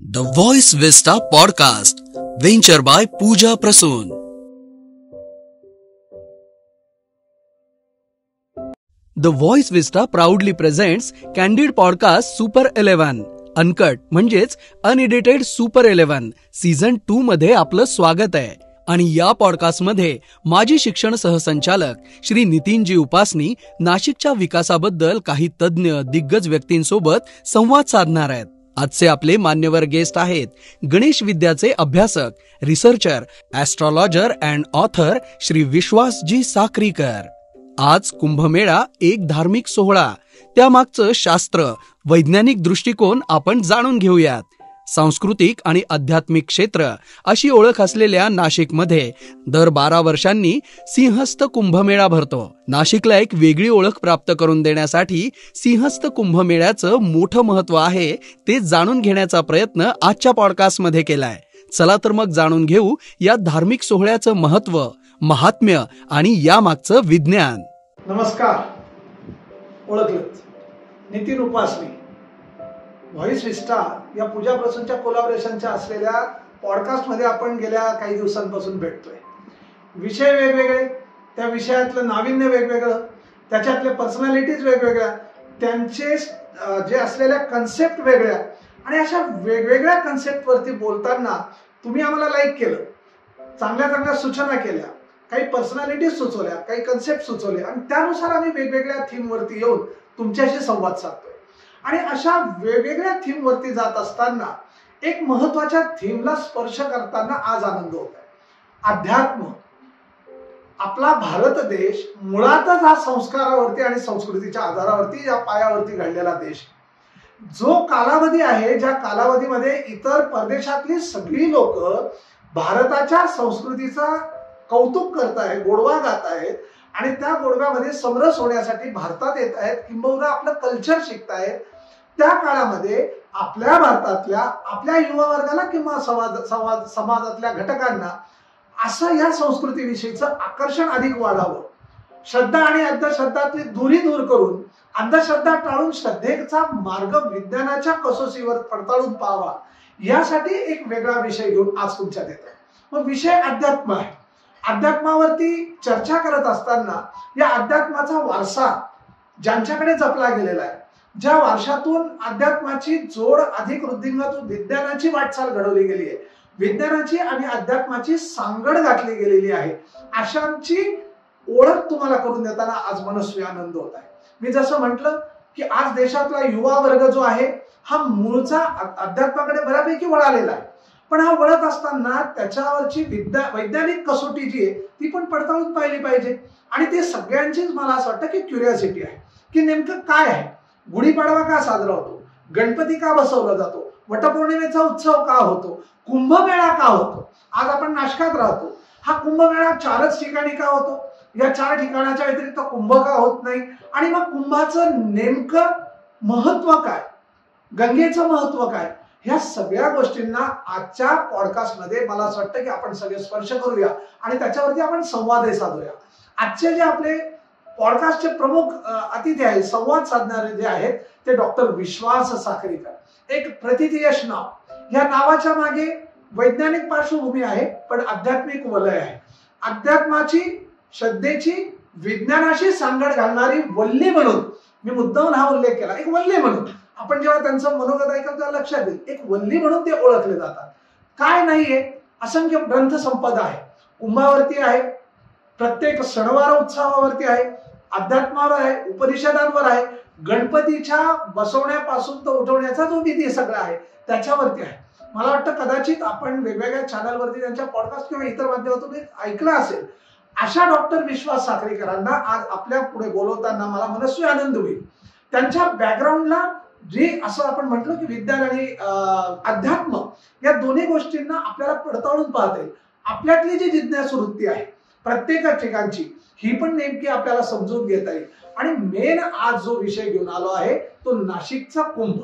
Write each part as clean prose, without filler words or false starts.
The Voice Vista Podcast, venture by Pooja Prasoon. The Voice Vista proudly presents Candid Podcast Super 11, uncut म्हणजेच unedited super 11 season 2 मध्ये आपलं स्वागत आहे. आणि या पॉडकास्टमध्ये माजी शिक्षण सहसंचालक श्री नितीनजी उपासनी नाशिकच्या विकासाबद्दल काही तज्ज्ञ दिग्गज व्यक्तींसोबत संवाद साधणार आहेत. आजचे आपले मान्यवर गेस्ट आहेत गणेश विद्याचे अभ्यासक, researcher, astrologer and author Shri Vishwasji Sakrikar. आज कुंभमेळा एक धार्मिक सोहळा, त्यामागचं शास्त्र, वैज्ञानिक दृष्टिकोन आपण जाणून घेऊयात. सांस्कृतिक आणि आध्यात्मिक क्षेत्र अशी ओळख असलेल्या नाशिकमध्ये दर 12 वर्षांनी सिंहस्थ कुंभमेळा भरतो. नाशिकला एक वेगळी ओळख प्राप्त करून देण्यासाठी सिंहस्थ कुंभमेळ्याचं मोठं महत्व आहे ते जाणून घेण्याचा प्रयत्न आजच्या पॉडकास्टमध्ये केलाय. चला तर मग जाणून घेऊ या धार्मिक सोहळ्याचं महत्व, महात्म्य आणि यामागचं विज्ञान. नमस्कार, ओळखलंच, नितीन उपासनी. व्हॉइस विस्टा या पूजा प्रसूनच्या कोलॅबोरेशनच्या असलेल्या पॉडकास्टमध्ये आपण गेल्या काही दिवसांपासून भेटतोय. विषय वेगवेगळे, त्या विषयातलं नाविन्य वेगवेगळं, त्याच्यातले पर्सनॅलिटीज वेगवेगळ्या, त्यांचे जे असलेल्या कन्सेप्ट वेगळ्या, आणि अशा वेगवेगळ्या कन्सेप्टवरती बोलताना तुम्ही आम्हाला लाईक केलं, चांगल्या चांगल्या सूचना केल्या, काही पर्सनॅलिटीज सुचवल्या, काही कन्सेप्ट सुचवले, आणि त्यानुसार आम्ही वेगवेगळ्या थीमवरती येऊन तुमच्याशी संवाद साधतोय. आणि अशा वेगवेगळ्या थीमवरती जात असताना एक महत्वाच्या थीमला स्पर्श करताना आज आनंद होत आहे. अध्यात्म. आपला भारत देश मुळातच हा संस्कारावरती आणि संस्कृतीच्या आधारावरती, या पायावरती घडलेला देश. जो कालावधी आहे, ज्या कालावधीमध्ये इतर परदेशातली सगळी लोक भारताच्या संस्कृतीचा कौतुक करतायत, गोडवा गात आहेत, आणि त्या गोडव्यामध्ये समरस होण्यासाठी भारतात येत आहेत, किंबहुना आपलं कल्चर शिकतायत. त्या काळामध्ये आपल्या भारतातल्या आपल्या युवा वर्गाला किंवा समाजातल्या घटकांना असं या संस्कृतीविषयीचं आकर्षण अधिक वाढावं, श्रद्धा आणि अंधश्रद्धातली दूरी दूर करून अंधश्रद्धा टाळून श्रद्धेचा मार्ग विज्ञानाच्या कसोशीवर पडताळून पाहावा, यासाठी एक वेगळा विषय घेऊन आज तुमच्यात येतो. मग विषय अध्यात्म आहे. अध्यात्मावरती चर्चा करत असताना या अध्यात्माचा वारसा ज्यांच्याकडे जपला गेलेला आहे, ज्या वारशातून अध्यात्माची जोड अधिक वृद्धिंगत विज्ञानाची वाटचाल घडवली गेली आहे, विज्ञानाची आणि अध्यात्माची सांगड घातली गेलेली आहे, अशांची ओळख तुम्हाला करून देताना आज मनस्वी आनंद होत आहे. मी जसं म्हटलं की आज देशातला युवा वर्ग जो आहे हा मूळचा अध्यात्माकडे बऱ्यापैकी वळालेला आहे, पण हा वळत असताना त्याच्यावरची वैज्ञानिक कसोटी जी आहे ती पण पडताळून पाहिली पाहिजे. आणि ते सगळ्यांचीच मला असं वाटतं की क्युरिओसिटी आहे की नेमकं काय आहे. गुढीपाडवा का साजरा होतो, गणपती का बसवला जातो, वटपौर्णिमेचा उत्सव का होतो, कुंभमेळा का होतो. आज आपण नाशकात राहतो, हा कुंभमेळा 4च ठिकाणी का होतो, या 4 ठिकाणाच्या व्यतिरिक्त कुंभ का होत नाही, आणि मग कुंभाचं नेमकं महत्व काय, गंगेचं महत्व काय, ह्या सगळ्या गोष्टींना आजच्या पॉडकास्टमध्ये मला असं वाटतं की आपण सगळे स्पर्श करूया आणि त्याच्यावरती आपण संवादही साधूया. आजचे जे आपले पॉडकास्टचे प्रमुख अतिथी आहेत, संवाद साधणारे जे आहेत, ते डॉक्टर विश्वास साखरीकर. एक प्रतिथयश नाव. या नावाच्या मागे वैज्ञानिक पार्श्वभूमी आहे, पण आध्यात्मिक वलय आहे. अध्यात्माची, श्रद्धेची, विज्ञानाशी सांगड घालणारी वल्ली म्हणून, मी मुद्दाम हा उल्लेख केला, एक वल्ली म्हणून आपण जेव्हा त्यांचं मनोगत ऐकलं तेव्हा लक्षात येईल, एक वल्ली म्हणून ते ओळखले जातात. काय नाहीये, असंख्य ग्रंथ संपदा आहे, कुंभावरती आहे, प्रत्येक सणवार उत्सवावरती आहे, अध्यात्मावर आहे, उपनिषदांवर आहे, गणपतीच्या बसवण्यापासून तो उठवण्याचा जो विधी सगळा आहे त्याच्यावरती आहे. मला वाटतं कदाचित आपण वेगवेगळ्या चॅनलवरती त्यांच्या पॉडकास्ट किंवा इतर माध्यमातून ऐकलं असेल. अशा डॉक्टर विश्वास साखरीकरांना आज आपल्या पुढे बोलवताना मला मनस्वी आनंद होईल. त्यांच्या बॅकग्राऊंडला जे असं आपण म्हटलं की विज्ञान आणि अध्यात्म या दोन्ही गोष्टींना आपल्याला पडताळून पाहता येईल. आपल्यातली जी जिज्ञासू वृत्ती आहे प्रत्येक ठिकाणची, ही पण नेमकी आपल्याला समजून घेता येईल. आणि मेन आज जो विषय घेऊन आलो आहे तो नाशिकचा कुंभ.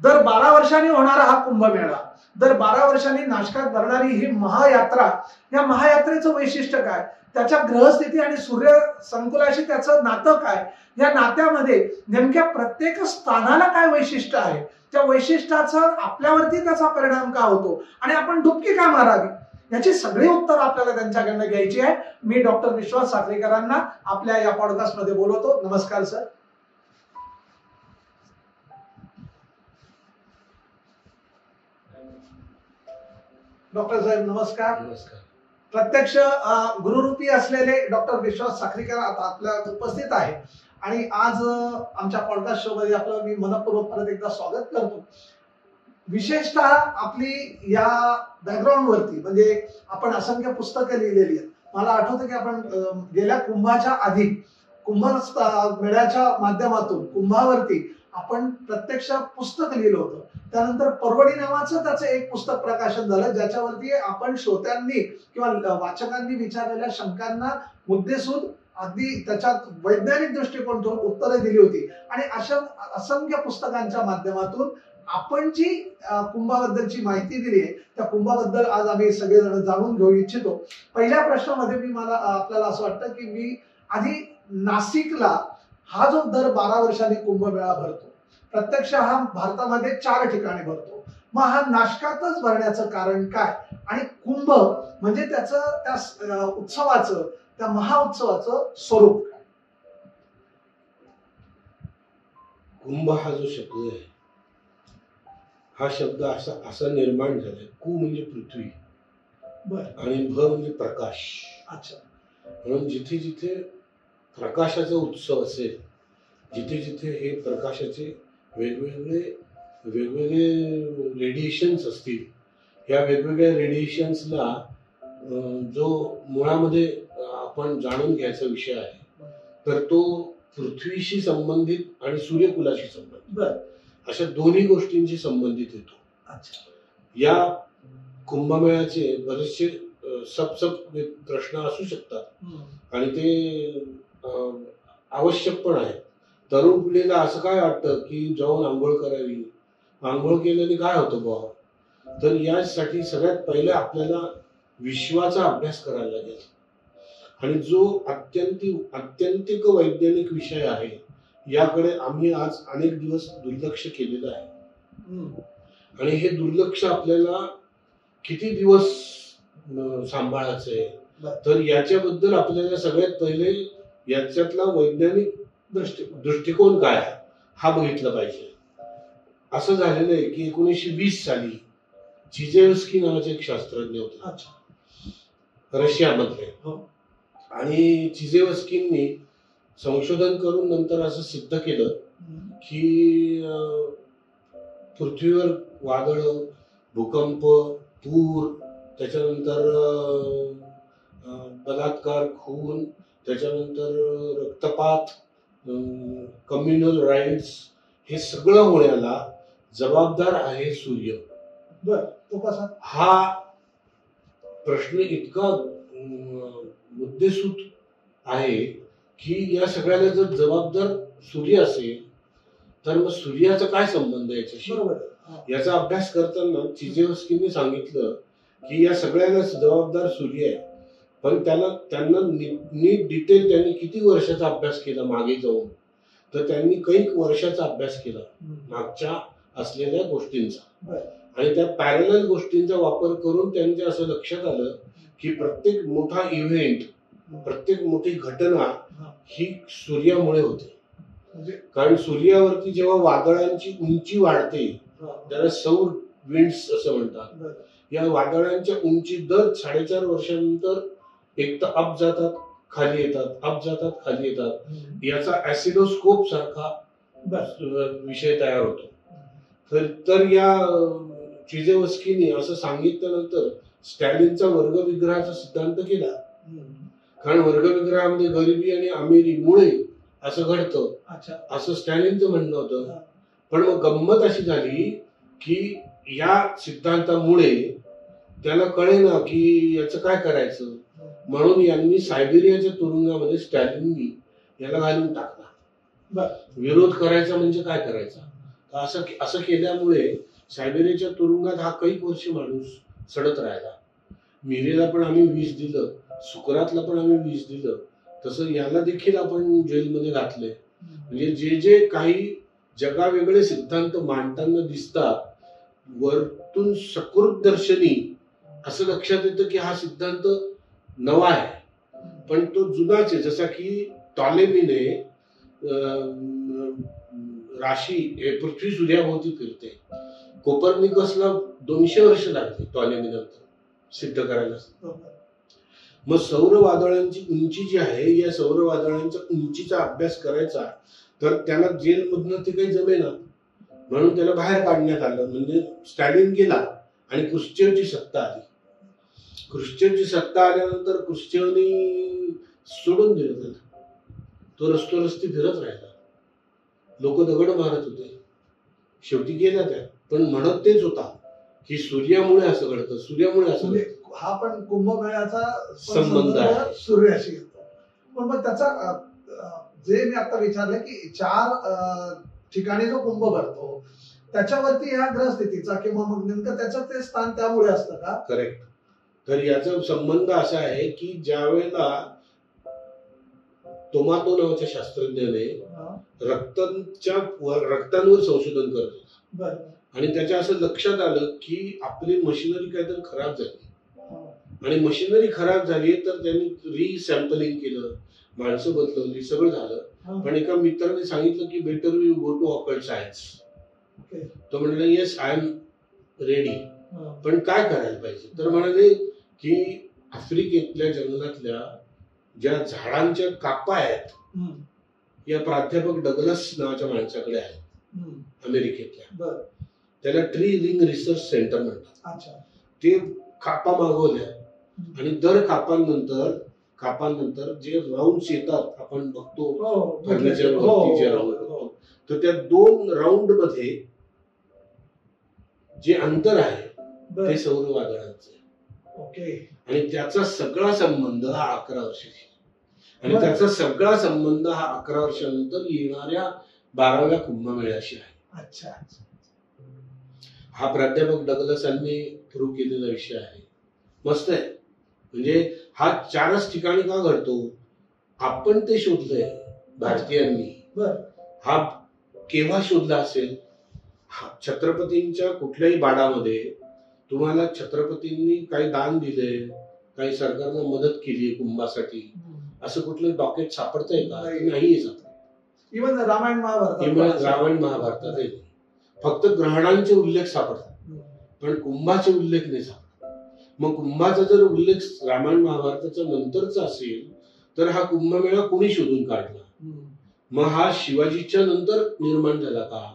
दर 12 वर्षांनी होणारा हा कुंभमेळा, दर 12 वर्षांनी नाशकात भरणारी ही महायात्रा, या महायात्रेचं वैशिष्ट्य काय, त्याच्या ग्रहस्थिती आणि सूर्य संकुलाशी त्याचं नातं काय, या नात्यामध्ये नेमक्या प्रत्येक स्थानाला काय वैशिष्ट्य आहे, त्या वैशिष्ट्याचा आपल्यावरती त्याचा परिणाम का होतो आणि आपण डुबकी का मारावी, याची सगळी उत्तर आपल्याला त्यांच्याकडनं घ्यायची आहे. मी डॉक्टर विश्वास साखरेकरांना आपल्या या पॉडकास्ट मध्ये बोलवतो. नमस्कार सर. डॉक्टर साहेब नमस्कार. नमस्कार. प्रत्यक्ष गुरुरूपी असलेले डॉक्टर विश्वास साखरेकर आता आपल्या उपस्थित आहे आणि आज आमच्या पॉडकास्ट शो मध्ये आपलं मी मनपूर्वक परत एकदा स्वागत करतो. विशेषतः आपली या बॅकग्राऊंड वरती म्हणजे आपण असंख्य पुस्तकं लिहिलेली आहेत. मला आठवतं की आपण गेल्या कुंभाच्या आधी कुंभ मेळ्याच्या माध्यमातून कुंभावरती आपण प्रत्यक्ष पुस्तक लिहिलं होतं. त्यानंतर परवडी नावाचं त्याचं एक पुस्तक प्रकाशन झालं, ज्याच्यावरती आपण श्रोत्यांनी किंवा वाचकांनी विचारलेल्या शंकांना मुद्देसूद अगदी त्याच्यात वैज्ञानिक दृष्टिकोन ठेवून उत्तरे दिली होती. आणि अशा असंख्य पुस्तकांच्या माध्यमातून आपण जी कुंभाबद्दलची माहिती दिली आहे त्या कुंभाबद्दल आज आम्ही सगळेजण जाणून घेऊ इच्छितो. पहिल्या प्रश्नामध्ये मला आपल्याला असं वाटतं की मी आधी नाशिकला हा जो दर 12 वर्षांनी कुंभमेळा भरतो, प्रत्यक्ष हा भारतामध्ये 4 ठिकाणी भरतो, मग हा नाशकातच भरण्याचं कारण काय आणि कुंभ म्हणजे त्याचं त्या उत्सवाचं त्या महाउत्सवाचं स्वरूप काय? कुंभ हा जो शब्द आहे हा शब्द असा निर्माण झालाय. कु म्हणजे पृथ्वी आणि भ म्हणजे प्रकाश. अच्छा. म्हणून जिथे जिथे प्रकाशाचा उत्सव असेल, जिथे जिथे हे प्रकाशाचे वेगवेगळे रेडिएशन्स असतील, या वेगवेगळ्या रेडिएशन्सला जो मुळामध्ये आपण जाणून घ्यायचा विषय आहे तर तो पृथ्वीशी संबंधित आणि सूर्यकुलाशी संबंधित अशा दोन्ही गोष्टींशी संबंधित येतो. अच्छा. या कुंभमेळ्याचे बरेचसे सब प्रश्न असू शकतात आणि ते आवश्यक पण आहे. तरुण पिढीला असं काय वाटतं की जाऊन आंघोळ करावी, आंघोळ केल्याने काय होतं बुवा, तर यासाठी सगळ्यात पहिले आपल्याला विश्वाचा अभ्यास करायला लागेल. आणि जो आत्यंतिक वैज्ञानिक विषय आहे याकडे आम्ही आज अनेक दिवस दुर्लक्ष केलेलं आहे. आणि हे दुर्लक्ष आपल्याला किती दिवस सांभाळायचंय, तर याच्याबद्दल आपल्याला सगळ्यात पहिले याच्यातला वैज्ञानिक दृष्टिकोन काय आहे हा बघितला पाहिजे. असं झालेलं आहे की 1920 साली चिजेवस्की नावाचे एक शास्त्रज्ञ होते रशियामधले. आणि चिजेवस्कींनी संशोधन करून नंतर असं सिद्ध केलं की पृथ्वीवर वादळ, भूकंप, पूर, त्याच्यानंतर बलात्कार, खून, त्याच्यानंतर रक्तपात, कम्युनल राईट्स, हे सगळं होण्याला जबाबदार आहे सूर्य. तो कसा? हा प्रश्न इतका मुद्देसूद आहे की या सगळ्याला जर जबाबदार सूर्य असेल तर मग सूर्याचा काय संबंध याच्याशी. याचा अभ्यास करताना चिजेवस्कींनी सांगितलं की या सगळ्याला जबाबदार सूर्य आहे, पण त्यांना नीट डिटेल त्यांनी किती वर्षाचा अभ्यास केला मागे जाऊन, तर त्यांनी कैक वर्षाचा अभ्यास केला मागच्या असलेल्या गोष्टींचा. आणि त्या पॅरलल गोष्टींचा वापर करून त्यांच्या असं लक्षात आलं की प्रत्येक मोठा इव्हेंट, प्रत्येक मोठी घटना ही सूर्यामुळे होते. कारण सूर्यावरती जेव्हा वादळांची उंची वाढते त्याला सौर विंड्स असं म्हणतात. या वादळांच्या उंची दर 4.5 वर्षानंतर एक तर अप जातात खाली येतात, अप जातात खाली येतात. याचा ऍसिडोस्कोप सारखा विषय तयार होतो. तर या चिजेवस्कीने असं सांगितल्यानंतर स्टॅलिनचा वर्गविग्रहाचा सिद्धांत केला. कारण वर्गविग्रहामध्ये गरिबी आणि अमिरीमुळे असं घडतं असं स्टॅलिनचं म्हणणं होतं. पण मग गंमत अशी झाली की या सिद्धांतामुळे त्याला कळेना की याचं काय करायचं, म्हणून यांनी सायबेरियाच्या तुरुंगामध्ये स्टॅलिननी याला घालून टाकला. विरोध करायचा म्हणजे काय करायचा. असं केल्यामुळे सायबेरियाच्या तुरुंगात हा कैक वर्ष माणूस सडत राहिला. मिरेला पण आम्ही विष दिलं, सुकरातला पण आम्ही विष दिलं, तसं याला देखील आपण जेलमध्ये घातले. म्हणजे जे काही जगावेगळे सिद्धांत मांडताना दिसतात, वरतून सकृत दर्शनी असं लक्षात येतं की हा सिद्धांत नवा आहे, पण तो जुनाच आहे. जसा की टॉलेमीने राशी पृथ्वी सूर्याभोवती फिरते, कोपर्निकसला 200 वर्ष लागली टॉलेमी नंतर सिद्ध करायला. मग सौर वादळांची उंची जी आहे, या सौर वादळांच्या उंचीचा अभ्यास करायचा, तर त्याला जेलमधनं ते काही जमेना, म्हणून त्याला बाहेर काढण्यात आलं. म्हणजे स्टॅलिन गेला आणि क्रुश्चेवची सत्ता आली. क्रुश्चेवची सत्ता आल्यानंतर क्रुश्चेवनी सोडून दिलं त्याला. तो रस्ती फिरत राहिला, लोक दगड मारत होते, शेवटी गेला त्या. पण म्हणत तेच होता की सूर्यामुळे असं घडतं, सूर्यामुळे असं घडतं. हा पण कुंभमेळ्याचा संबंध आहे सूर्याशी येतो. पण मग त्याचा जे मी आता विचारलं की 4 ठिकाणी जो कुंभ भरतो त्याच्यावरती ह्या ग्रहस्थितीचा किंवा मग नेमकं त्याचं ते स्थान त्यामुळे असतं का? करेक्ट. तर याचा संबंध असा आहे की ज्या वेळेला टोमाटो नावाच्या शास्त्रज्ञाने रक्तांवर संशोधन करत होता, आणि त्याच्या असं लक्षात आलं की आपली मशिनरी काहीतरी खराब झाली, आणि मशिनरी खराब झाली तर त्यांनी रिसॅम्पलिंग केलं, माणसं बदलवली, सगळं झालं. पण एका मित्राने सांगितलं की better you go to occult science. तो म्हणाला येस आय एम रेडी, पण काय करायला पाहिजे? तर म्हणाले की आफ्रिकेतल्या जंगलातल्या ज्या झाडांच्या कापा आहेत, या प्राध्यापक डगलस नावाच्या माणसाकडे आहेत अमेरिकेतल्या, त्याला ट्री रिंग रिसर्च सेंटर म्हणतात. ते कापा मागवल्या, आणि दर कापानंतर जे राऊंड येतात, आपण बघतो फर्निचर वरती जे राऊंड बघतो, तर त्या 2 राऊंड मध्ये जे अंतर आहे ते सौर वादळांचे. आणि त्याचा सगळा संबंध हा 11 वर्षाशी, आणि त्याचा सगळा संबंध हा 11 वर्षानंतर येणाऱ्या 12व्या कुंभमेळ्याशी आहे. अच्छा. हा प्राध्यापक डगलसांनी प्रूव्ह केलेला विषय आहे. मस्त आहे. म्हणजे हा 4च ठिकाणी का घडतो, आपण ते शोधलंय भारतीयांनी. हा केव्हा शोधला असेल? छत्रपतींच्या कुठल्याही बाडामध्ये तुम्हाला छत्रपतींनी काही दान दिले, काही सरकारनं मदत केली कुंभासाठी, असं कुठलं डॉकेट सापडतंय का? नाहीये सापडत. इव्हन रामायण महाभारतात फक्त ग्रहणांचे उल्लेख सापडतात, पण कुंभाचे उल्लेख नाही सापडत. मग कुंभाचा जर उल्लेख रामायण महाभारताच्या नंतरचा असेल, तर हा कुंभमेळा कोणी शोधून काढला? मग हा शिवाजीच्या नंतर निर्माण झाला का?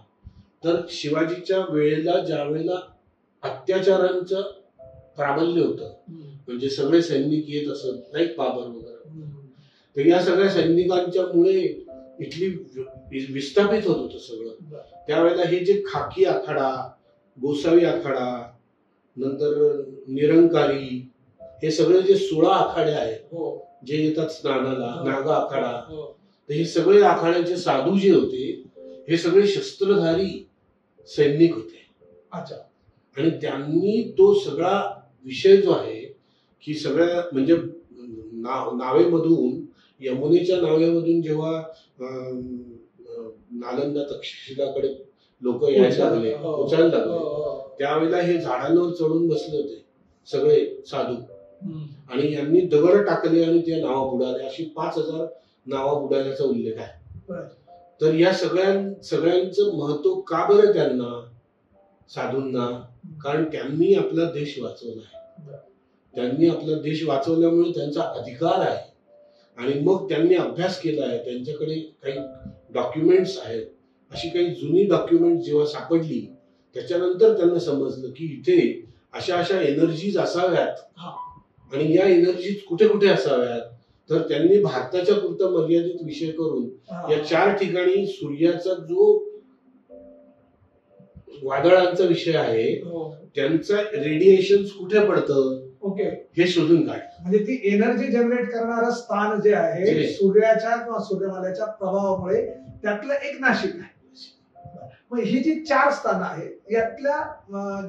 तर शिवाजीच्या वेळेला, ज्या वेळेला अत्याचारांचं प्राबल्य होतं, म्हणजे सगळे सैनिक येत असत, नाही बाबर वगैरे, तर या सगळ्या सैनिकांच्या मुळे इथली विस्थापित होत होतं सगळं. त्यावेळेला हे जे खाकी आखाडा, गोसावी आखाडा, नंतर निरंकारी, हे सगळे जे 16 आखाडे आहेत जे येतात स्नानाला, नागा आखाडा, तर हे सगळे आखाड्याचे साधू जे होते हे सगळे शस्त्रधारी सैनिक होते. अच्छा. आणि त्यांनी तो सगळा विषय जो आहे की सगळ्या म्हणजे नावेमधून, यमुनेच्या नावेमधून जेव्हा नालंदा तक्षशिलाकडे लोक यायला लागले, पोचायला लागले, त्यावेळेला हे झाडांवर चढून बसले होते सगळे साधू, आणि यांनी दगड टाकले आणि त्या नावा बुडाल्या. अशी 5000 नावा बुडाल्याचा उल्लेख आहे. तर या सगळ्यांचं महत्व का बरं त्यांना, साधूंना? कारण त्यांनी आपला देश वाचवला आहे. त्यांनी आपला देश वाचवल्यामुळे त्यांचा अधिकार आहे. आणि मग त्यांनी अभ्यास केला आहे, त्यांच्याकडे काही डॉक्युमेंट्स आहेत. अशी काही जुनी डॉक्युमेंट जेव्हा सापडली, त्याच्यानंतर त्यांना समजलं की इथे अशा अशा एनर्जीज असाव्यात, आणि या एनर्जीज कुठे कुठे असाव्यात. तर त्यांनी भारताच्या पुरता मर्यादित विषय करून या 4 ठिकाणी सूर्याचा जो वादळांचा विषय आहे, त्यांचा रेडिएशन कुठे पडतं हे शोधून काढलं. म्हणजे ती एनर्जी जनरेट करणारं स्थान जे आहे सूर्याच्या किंवा सूर्यमालेच्या प्रभावामुळे, त्यातलं एक नाशिक आहे. मग ही जी 4 स्थानं आहेत, यातल्या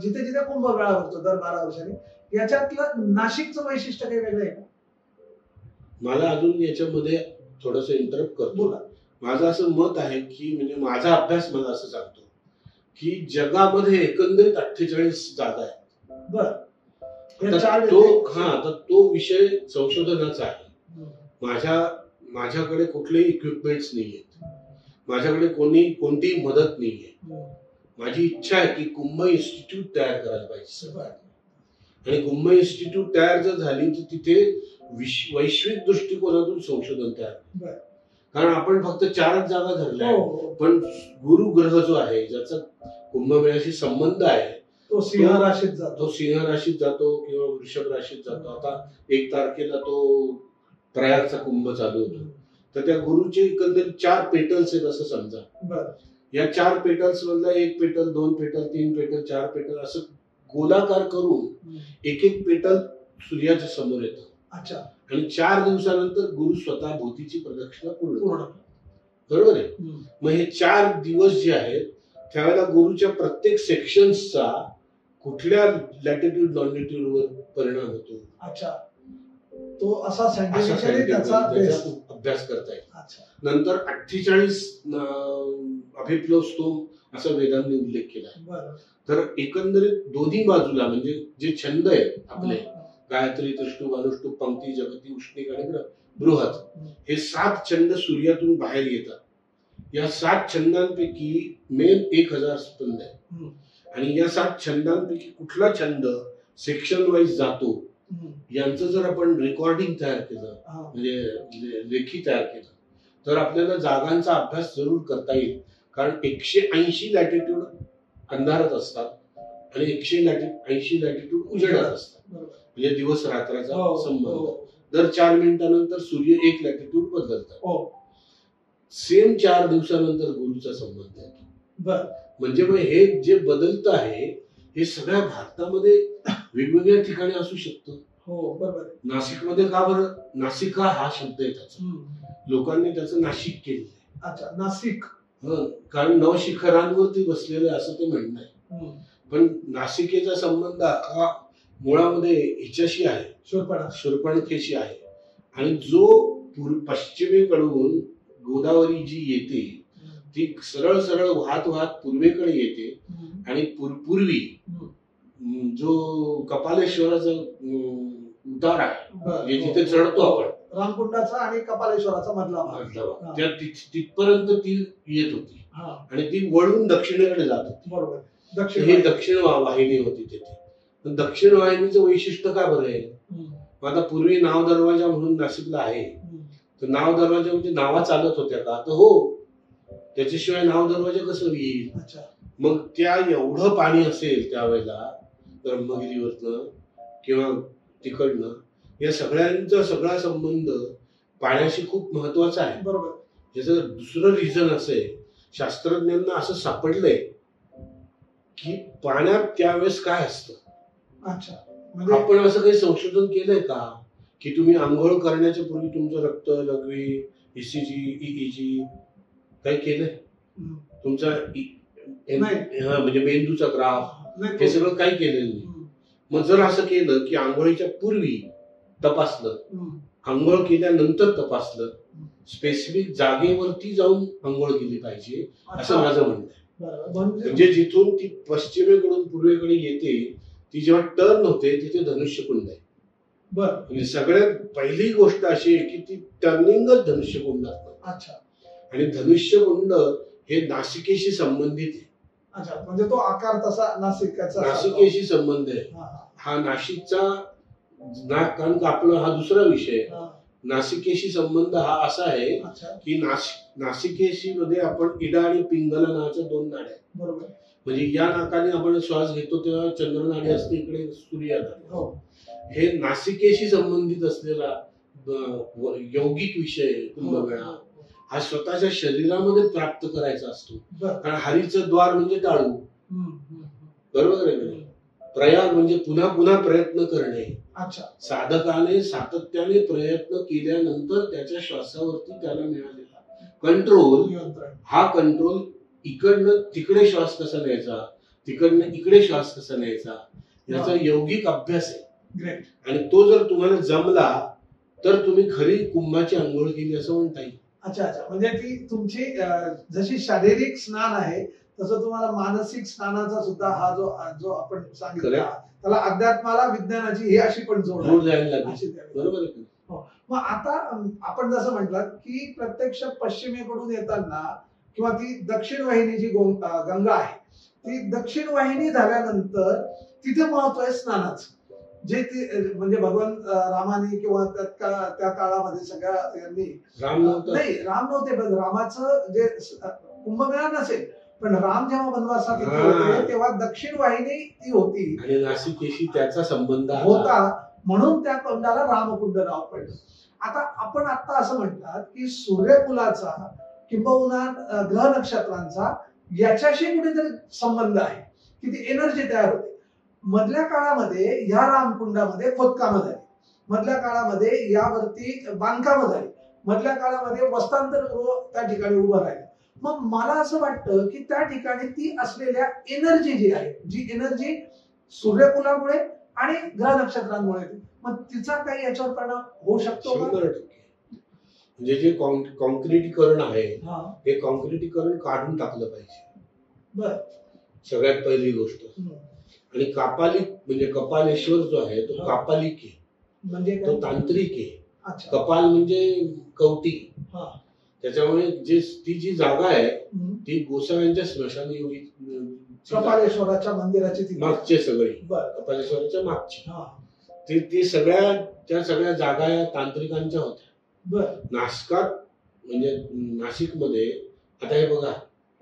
जिथे जिथे कुंभमेळा होतो दर 12 वर्षांनी, याच्यातलं नाशिकचं वैशिष्ट्य काही वेगळं आहे का? मला अजून याच्यामध्ये थोडंसं इंटरप्ट करतो. माझं असं मत आहे की म्हणजे माझा अभ्यास मला असं सांगतो की जगामध्ये एकंदरीत 48 जागा आहेत. बर तर तो विषय संशोधनाचा आहे. माझ्याकडे कुठलेही इक्विपमेंट्स नाहीयेत, माझ्याकडे कोणतीही मदत नाहीये. माझी इच्छा आहे की कुंभ इन्स्टिट्यूट तयार करायला पाहिजे. आणि कुंभ इन्स्टिट्यूट तयार जर झाली तर तिथे वैश्विक दृष्टिकोनातून संशोधन तयार. कारण आपण फक्त 4च जागा धरल्या, पण गुरु ग्रह जो आहे ज्याचा कुंभमेळ्याशी संबंध आहे तो सिंह राशीत जातो किंवा वृषभ राशीत जातो. आता 1 तारखेला तो प्रयागचा कुंभ चालू होतो. तर त्या गुरुचे एकंदरीत 4 पेटल्स आहेत असं समजा. या 4 पेटल्स मधला 1 पेटल, 2 पेटल, 3 पेटल, 4 पेटल असं गोलाकार करून एक पेटल सूर्याच्या समोर येतं. अच्छा. आणि 4 दिवसानंतर गुरु स्वतः भोवतीची प्रदक्षिणा पूर्ण. बरोबर आहे. मग हे 4 दिवस जे आहेत त्यावेळेला गुरुच्या प्रत्येक सेक्शन्सचा कुठल्या लॅटिट्यूड लॉंगिट्यूड वर परिणाम होतो. अच्छा. तो असा सायंटिफिकली त्याचा अभ्यास करता येईल. नंतर 48 अभिप्लव स्तोम असा वेदांनी उल्लेख केला. तर एकंदरीत दोन्ही बाजूला म्हणजे जे छंद आहेत आपले गायत्री, त्रिष्णू, अनुष्टुप, पंक्ती, जगती, उष्णिक आणि बृहत, हे 7 छंद सूर्यातून बाहेर येतात. या 7 छंदांपैकी मेन 1000 स्पंद आहे. आणि या 7 छंदांपैकी कुठला छंद सेक्शन वाईज जातो यांचं जर आपण रेकॉर्डिंग तयार केलं म्हणजे लेखी तयार केलं तर आपल्याला जागांचा अभ्यास जरूर करता येईल. कारण 180 लॅटिट्यूड अंधारात असतात आणि 180 लॅटिट्यूड उजेडात असतात. म्हणजे दिवस रात्राचा संबंध. दर 4 मिनिटानंतर सूर्य 1 लॅटिट्यूड बदलतात. सेम 4 दिवसानंतर गुरुचा संबंध आहे. म्हणजे मग हे जे बदलत आहे हे सगळ्या भारतामध्ये वेगवेगळ्या ठिकाणी असू शकतं. नाशिकमध्ये का बरं? नासिका हा शब्द आहे त्याचा, लोकांनी त्याचं नाशिक केलेलं आहे. अच्छा, नाशिक. कारण 9 शिखरांवरती बसलेलं असं ते म्हणणं आहे. पण नासिकेचा संबंध हा मुळामध्ये हिच्याशी आहे, शूर्पणखेशी आहे. आणि जो पश्चिमेकडून गोदावरी जी येते ती सरळ सरळ वाहत पूर्वेकडे येते आणि पूर्वी जो कपालेश्वराचा उतार आहे जिथे चढतो आपण, रामकुंडाचा आणि कपालेश्वराचा मधला भाग, तिथपर्यंत ती येत होती आणि ती वळून दक्षिणेकडे जात होती. बरोबर. ही दक्षिण वाहिनी होती तिथे. दक्षिण वाहिनीचं वैशिष्ट्य का बरं आहे? आता पूर्वी नाव दरवाजा म्हणून नाशिकला आहे, तर नाव दरवाजा म्हणजे नावा चालत होत्या का? तर हो, त्याच्याशिवाय नाव दरवाजा कसं येईल? मग त्या एवढं पाणी असेल त्यावेळेला ब्रह्मगिरीवरनं किंवा तिकडनं, या सगळ्यांचा सगळा संबंध पाण्याशी खूप महत्वाचा आहे. बरोबर. याचं दुसरं रिझन असं आहे, शास्त्रज्ञांना असं सापडलंय की पाण्यात त्यावेळेस काय असतं. अच्छा. आपण असं काही संशोधन केलंय का की तुम्ही आंघोळ करण्याच्या पूर्वी तुमचं रक्त, लघवी, ECG, EEG काही केलंय? तुमचा म्हणजे मेंदूचा ग्राफ हे सगळं काही केलेलं नाही. मग जर असं केलं की आंघोळीच्या पूर्वी तपासलं, आंघोळ केल्यानंतर तपासलं, स्पेसिफिक जागेवरती जाऊन आंघोळ केली पाहिजे असं माझं म्हणणं आहे. म्हणजे जिथून ती पश्चिमेकडून पूर्वेकडे येते ती जेव्हा टर्न होते तिथे धनुष्यकुंड आहे. म्हणजे सगळ्यात पहिली गोष्ट अशी आहे की ती टर्निंगच धनुष्यकुंड असतं. अच्छा. आणि धनुष्यकुंड हे नासिकेशी संबंधित आहे. अच्छा, म्हणजे तो आकार तसा नासिकेशी संबंध आहे. हा नाशिकचा कान कापणं हा दुसरा विषय. नासिकेशी संबंध हा असा आहे की नासिकेशी मध्ये आपण इडा आणि पिंगला नावाच्या 2 नाड्या आहेत. बरोबर. म्हणजे या नाकाने आपण श्वास घेतो तेव्हा चंद्रनाडी असते, इकडे सूर्यनाडी. हे नासिकेशी संबंधित असलेला यौगिक विषय कुंभमेळा हा स्वतःच्या शरीरामध्ये प्राप्त करायचा असतो. कारण हरीचं द्वार म्हणजे टाळू. बरोबर आहे. प्रयाग म्हणजे पुन्हा पुन्हा प्रयत्न करणे. साधकाने सातत्याने प्रयत्न केल्यानंतर त्याच्या श्वासावरती त्याला मिळालेला कंट्रोल, हा कंट्रोल इकडनं तिकडे श्वास कसा न्यायचा, तिकडनं इकडे श्वास कसा न्यायचा, याचा यौगिक अभ्यास आहे. आणि तो जर तुम्हाला जमला तर तुम्ही खरी कुंभाची आंघोळ केली असं म्हणता येईल. अच्छा अच्छा, म्हणजे ती तुमची जशी शारीरिक स्नान आहे तसं तुम्हाला मानसिक स्नानाचा सुद्धा हा जो आपण सांगितला त्याला अध्यात्माला विज्ञानाची ही अशी पण जोड द्यायला लागली. बरोबर आहे. मग आता आपण जसं म्हटलं की प्रत्यक्ष पश्चिमेकडून येताना किंवा ती दक्षिण वाहिनी जी गंगा आहे ती दक्षिण वाहिनी झाल्यानंतर तिथे महत्व आहे स्नानाचं, जे म्हणजे भगवान रामाने किंवा त्या काळामध्ये सगळ्या यांनी राम नव्हते पण रामाचं जे कुंभमेळा नसेल पण राम जेव्हा वनवासात होते तेव्हा दक्षिण वाहिनी ती होती आणि नाशिकेशी त्याचा संबंध होता म्हणून त्या कुंडाला रामकुंड नाव पडलं. आता असं म्हणतात की सूर्यकुलाचा किंबहुना ग्रह नक्षत्रांचा याच्याशी कुठेतरी संबंध आहे की ती एनर्जी तयार होते. मधल्या काळामध्ये ह्या रामकुंडामध्ये खोदकामं झाली, मधल्या काळामध्ये यावरती बांधकामं झाली, मधल्या काळामध्ये वस्तांतरगृह त्या ठिकाणी उभं राहिलं. मग मला असं वाटतं की त्या ठिकाणी ती असलेल्या एनर्जी जी आहे, जी एनर्जी सूर्यकुलामुळे आणि ग्रह नक्षत्रांमुळे, मग तिचा काही याच्यावर परिणाम होऊ शकतो का? 100%. म्हणजे जे कॉन्क्रिटीकरण आहे ते कॉन्क्रिटीकरण काढून टाकलं पाहिजे. बर, सगळ्यात पहिली गोष्ट. आणि कापालिक म्हणजे कपालेश्वर जो आहे तो कापालिक आहे, म्हणजे तो तांत्रिक आहे. कपाल म्हणजे कवटी. त्याच्यामुळे ती जी जागा आहे ती गोसाव्यांच्या स्मशानयोगी कपालेश्वराच्या मंदिराची मागचे सगळे कपालेश्वराच्या मागची ती त्या सगळ्या जागा या तांत्रिकांच्या होत्या. नाशिकात म्हणजे नाशिकमध्ये आता हे बघा,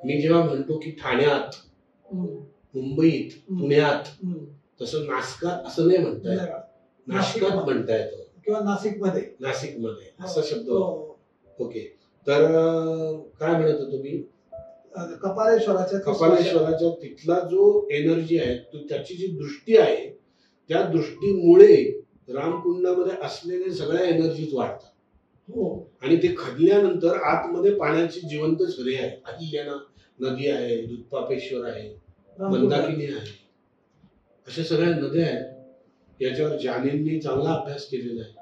मी जेव्हा म्हणतो की ठाण्यात, मुंबईत, पुण्यात, तसं नाशिकात असं नाही म्हणता येत, नाशिकात म्हणता येतो किंवा नाशिकमध्ये असा शब्द. ओके, तर काय म्हणत होतो मी? कपालेश्वराच्या तिथला जो एनर्जी आहे त्याची जी दृष्टी आहे त्या दृष्टीमुळे रामकुंडामध्ये असलेल्या सगळ्या एनर्जीज वाढतात. आणि ते खदल्यानंतर आतमध्ये पाण्याची जिवंत झरे आहे, अहिल्याना नदी आहे, दुधपापेश्वर आहे, मंदाकिनी आहे, अशा सगळ्या नद्या आहेत. याच्यावर जानींनी चांगला अभ्यास केलेला आहे.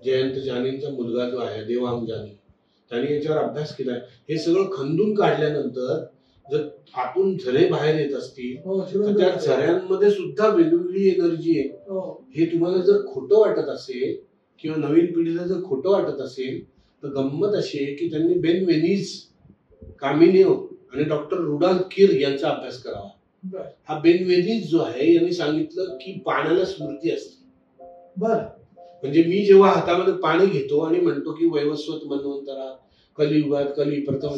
जयंत जानींचा मुलगा जो आहे देवांग जानी, त्यांनी याच्यावर अभ्यास केलाय. हे सगळं खंदून काढल्यानंतर जर आतून झरे बाहेर येत असतील तर त्या झऱ्यांमध्ये सुद्धा वेगवेगळी एनर्जी आहे. हे तुम्हाला जर खोटं वाटत असेल किंवा नवीन पिढीला जर खोटं वाटत असेल तर गंमत अशी आहे की त्यांनी बेन वेनीज, कामिनेओ आणि डॉक्टर रुडॉल्फ किर यांचा अभ्यास करावा. हा बेन वेनीज जो आहे यांनी सांगितलं की पाण्याला स्मृती असते. म्हणजे मी जेव्हा हातामध्ये पाणी घेतो आणि म्हणतो की वैवस्वत मन्वंतरा कलियुगात प्रथम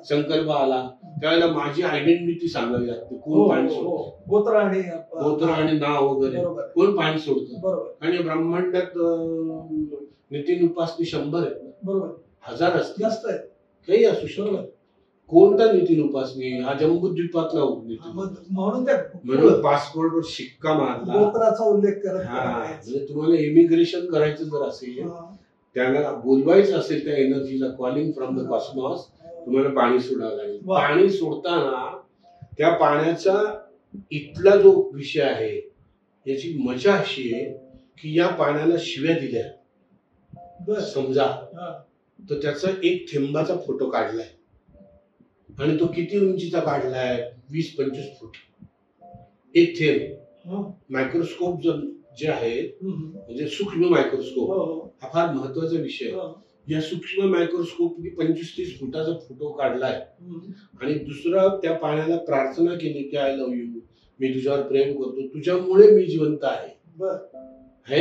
संकल्प आला, त्यावेळेला माझी आयडेंटिटी सांगावी लागते. कोण पाणी सोडतं, गोत्र आणि नाव वगैरे, कोण पाणी सोडतं. आणि ब्रह्मांडात नितीन उपासनी 100 आहेत, 1000 असतील, काही असू शकत. कोणता नितीन उपासनी? हा जम्बूद्वीपातला म्हणून पासपोर्टवर शिक्का मारला, गोत्राचा उल्लेख करत. म्हणजे तुम्हाला इमिग्रेशन करायचं जर असेल, त्याला बोलवायचं असेल त्या एनर्जीला, कॉलिंग फ्रॉम द कॉस्मॉस, तुम्हाला पाणी सोडावं लागेल. पाणी सोडताना त्या पाण्याचा इथला जो विषय आहे याची मजा अशी आहे की या पाण्याला शिव्या दिल्या समजा तर त्याचा एक थेंबाचा फोटो काढलाय आणि तो किती उंचीचा काढलाय? 20-25 फूट एक थेंब. मायक्रोस्कोप जे आहेत म्हणजे सूक्ष्म मायक्रोस्कोप हा फार महत्वाचा विषय. या सूक्ष्म मायक्रोस्कोपनी 25-30 फुटाचा फोटो काढलाय आणि दुसरा त्या पाण्याला प्रार्थना केली की आय लव्ह यू, मी तुझ्यावर प्रेम करतो, तुझ्यामुळे मी जिवंत आहे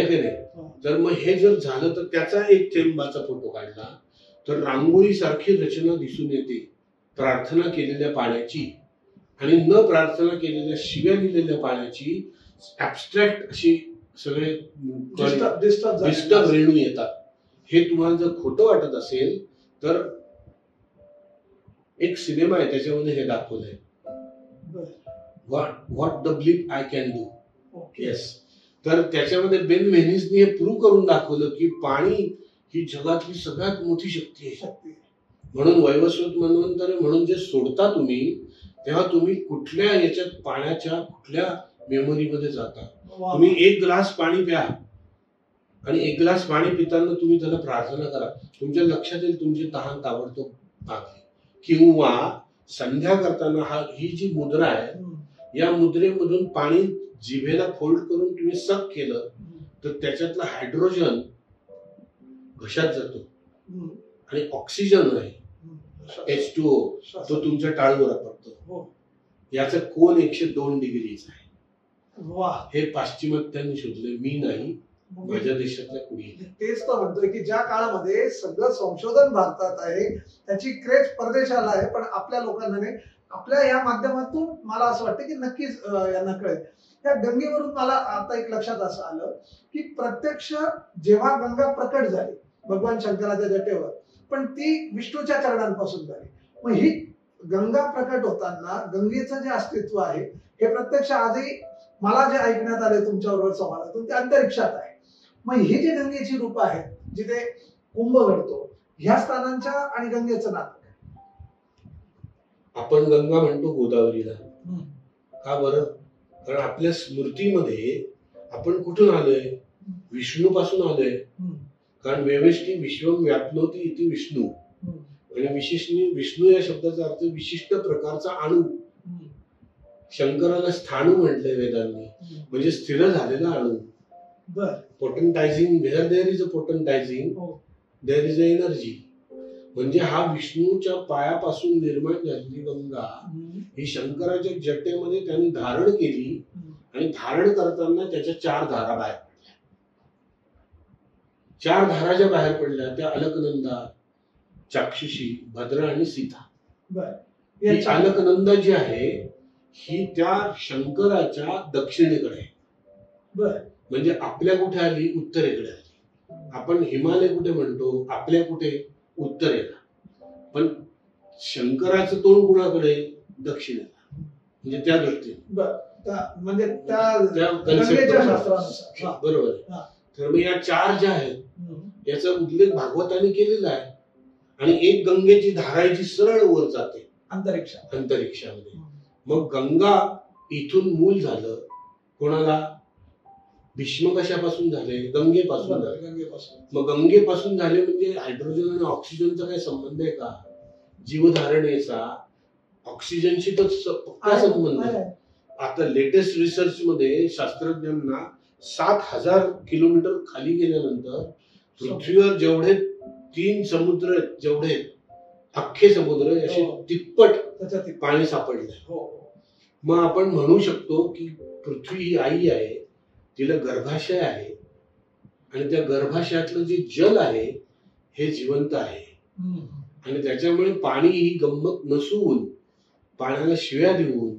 की नाही. तर मग हे जर झालं तर त्याचा एक थेंबाचा फोटो काढला तर रांगोळी सारखी रचना दिसून येते प्रार्थना केलेल्या पाण्याची आणि न प्रार्थना केलेल्या शिव्या दिलेल्या पाण्याची. ऍबस्ट्रॅक्ट अशी सगळे डिस्टर्ब रेणू येतात. हे तुम्हाला जर खोटं वाटत असेल तर एक सिनेमा आहे त्याच्यामध्ये हे दाखवलंय, what the bleep I can do. Yes, तर त्याच्यामध्ये बेन व्हेनिसने हे प्रूव्ह करून दाखवलं की पाणी ही जगातली सगळ्यात मोठी शक्ती आहे. म्हणून वैवस्वत मन्वंतरे म्हणून जे सोडता तुम्ही तेव्हा तुम्ही कुठल्या याच्यात पाण्याच्या कुठल्या मेमरीमध्ये जाता. तुम्ही एक ग्लास पाणी प्या आणि एक ग्लास पाणी पिताना तुम्ही त्याला प्रार्थना करा, तुमच्या लक्षात येईल तुमची तहान ताबडतोब भागली. किंवा संध्या करताना ही जी मुद्रा आहे या मुद्रेमधून पाणी जिभेला फोल्ड करून तुम्ही सक केलं तर त्याच्यातला हायड्रोजन घशात जातो आणि ऑक्सिजन आहे H2O तो तुमच्या टाळूवर पडतो. याचा कोन 102 डिग्रीचा आहे. हे पाश्चिमात्यांनी शोधले, मी नाही, माझ्या देशातल्या कुणी. तेच तर म्हणतोय की ज्या काळामध्ये सगळं संशोधन भारतात आहे त्याची क्रेज परदेशाला आहे, पण आपल्या लोकांना नाही. आपल्या या माध्यमातून मला असं वाटतं की नक्कीच यांना कळेल. त्या गंगेवरून मला आता एक लक्षात असं आलं की प्रत्यक्ष जेव्हा गंगा प्रकट झाली भगवान शंकराच्या जटेवर, पण ती विष्णूच्या चरणांपासून झाली. मग ही गंगा प्रकट होताना गंगेचं जे अस्तित्व आहे हे प्रत्यक्ष आजही मला जे ऐकण्यात आले तुमच्याबरोबर संवादातून ते अंतरिक्षात आहे. मग ही जी गंगेची रूप आहेत जिथे कुंभ घडतो, ह्या स्थानांच्या आणि गंगेचं नातं आपण गंगा म्हणतो गोदावरीला का बरं? कारण आपल्या स्मृतीमध्ये आपण कुठून आलोय? विष्णू पासून आलोय. कारण व्यवस्थी विश्वम व्यापनोती इति विष्णू, आणि विष्णू या शब्दाचा अर्थ विशिष्ट प्रकारचा अणु. शंकराला स्थाणू म्हटलंय वेदांनी, म्हणजे स्थिर झालेला अणु. Potentizing, where there is a potentizing there is a energy. म्हणजे हा विष्णूच्या पायापासून निर्माण झालेली गंगा ही शंकराच्या जटेमध्ये त्यांनी धारण केली आणि धारण करताना त्याच्या 4 धारा बाहेर पडल्या. 4 धारा ज्या बाहेर पडल्या त्या अलकनंदा, चाक्षुषी, भद्रा आणि सीता. ही अलकनंदा जी आहे ही त्या शंकराच्या दक्षिणेकडे आहे. म्हणजे आपल्या कुठे आली? उत्तरेकडे आली. आपण हिमालय कुठे म्हणतो? आपल्या कुठे? उत्तरेला. पण शंकराचं तोंड कुणाकडे? दक्षिणेला. म्हणजे त्या दृष्टीने म्हणजे बरोबर आहे. तर मग या 4 ज्या आहेत याचा उल्लेख भागवताने केलेला आहे. आणि एक गंगेची धारा आहे जी सरळ वर जाते अंतरिक्षामध्ये. मग गंगा इथून मूल झालं कोणाला? भीष्म कशापासून झाले? गंगेपासून झाले. मग गंगेपासून झाले म्हणजे हायड्रोजन आणि ऑक्सिजनचा काय संबंध आहे का? जीवधारणेचा ऑक्सिजनशी तर पक्का संबंध आहे. आता लेटेस्ट रिसर्च मध्ये शास्त्रज्ञांना 7000 किलोमीटर खाली गेल्यानंतर पृथ्वीवर जेवढे 3 समुद्र जेवढे अख्खे समुद्र असे तिप्पट पाणी सापडलंय. मग आपण म्हणू शकतो की पृथ्वी ही आई आहे, तिला गर्भाशय आहे आणि त्या गर्भाशयातलं जे जल आहे हे जिवंत आहे. आणि त्याच्यामुळे पाणी ही गंमत नसून पाण्याला शिव्या देऊन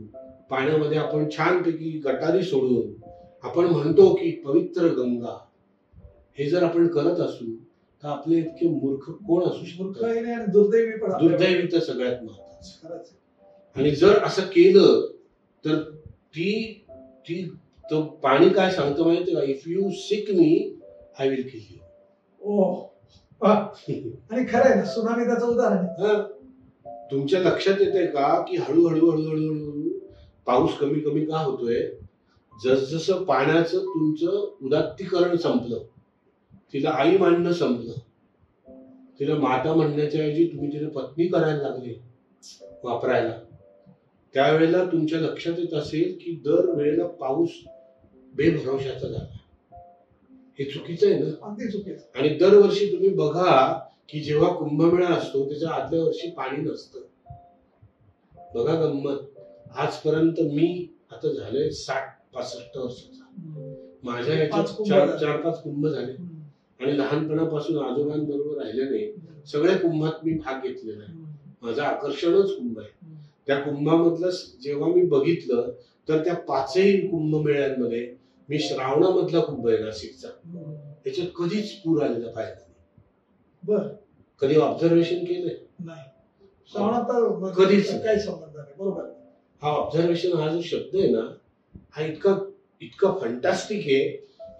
पाण्यामध्ये आपण छानपैकी गटारी सोडून आपण म्हणतो की पवित्र गंगा. हे जर आपण करत असू तर आपले इतके मूर्ख कोण असू शकतो? दुर्दैवी तर सगळ्यात महत्वाचं. आणि जर असं केलं तर ती तो पाणी काय सांगतो माहिती का? If you sick me I will kill you. आणि खरं आहे ना, सुनामी त्याचं उदाहरण. तुमच्या लक्षात येते का की हळूहळू हळूहळू पाऊस कमी कमी का होतोय? जसजसं पाण्याचं तुमचं उदात्तीकरण संपलं, तिला आई मानणं संपलं, तिला माता म्हणण्याच्या ऐवजी तुम्ही तिला पत्नी करायला लागले वापरायला, त्यावेळेला तुमच्या लक्षात येत असेल की दर वेळेला पाऊस बेभरवशाचा झाला. हे चुकीचं आहे ना? अगदी चुकीचं. आणि दरवर्षी तुम्ही बघा की जेव्हा कुंभमेळा असतो त्याच्या आदल्या वर्षी पाणी नसतं. बघा गंमत. आजपर्यंत मी आता झालोय 60-65 वर्षाचा. माझ्या याच्यात 4-5 कुंभ झाले आणि लहानपणापासून आजोबांबरोबर राहिल्याने सगळ्या कुंभात मी भाग घेतलेला आहे. माझं आकर्षणच कुंभ आहे. त्या कुंभामधलं जेव्हा मी बघितलं तर त्या 5ही कुंभमेळ्यांमध्ये मी श्रावणामधला कुंभ आहे नाशिकचा, त्याच्यात कधीच पूर आलेला पाहिला नाही. कधी ऑब्झर्वेशन केलंय? नाही. कधीच काही संबंध नाही. बरोबर. हा ऑब्झर्वेशन हा जो शब्द आहे ना हा इतका फंटास्टिक आहे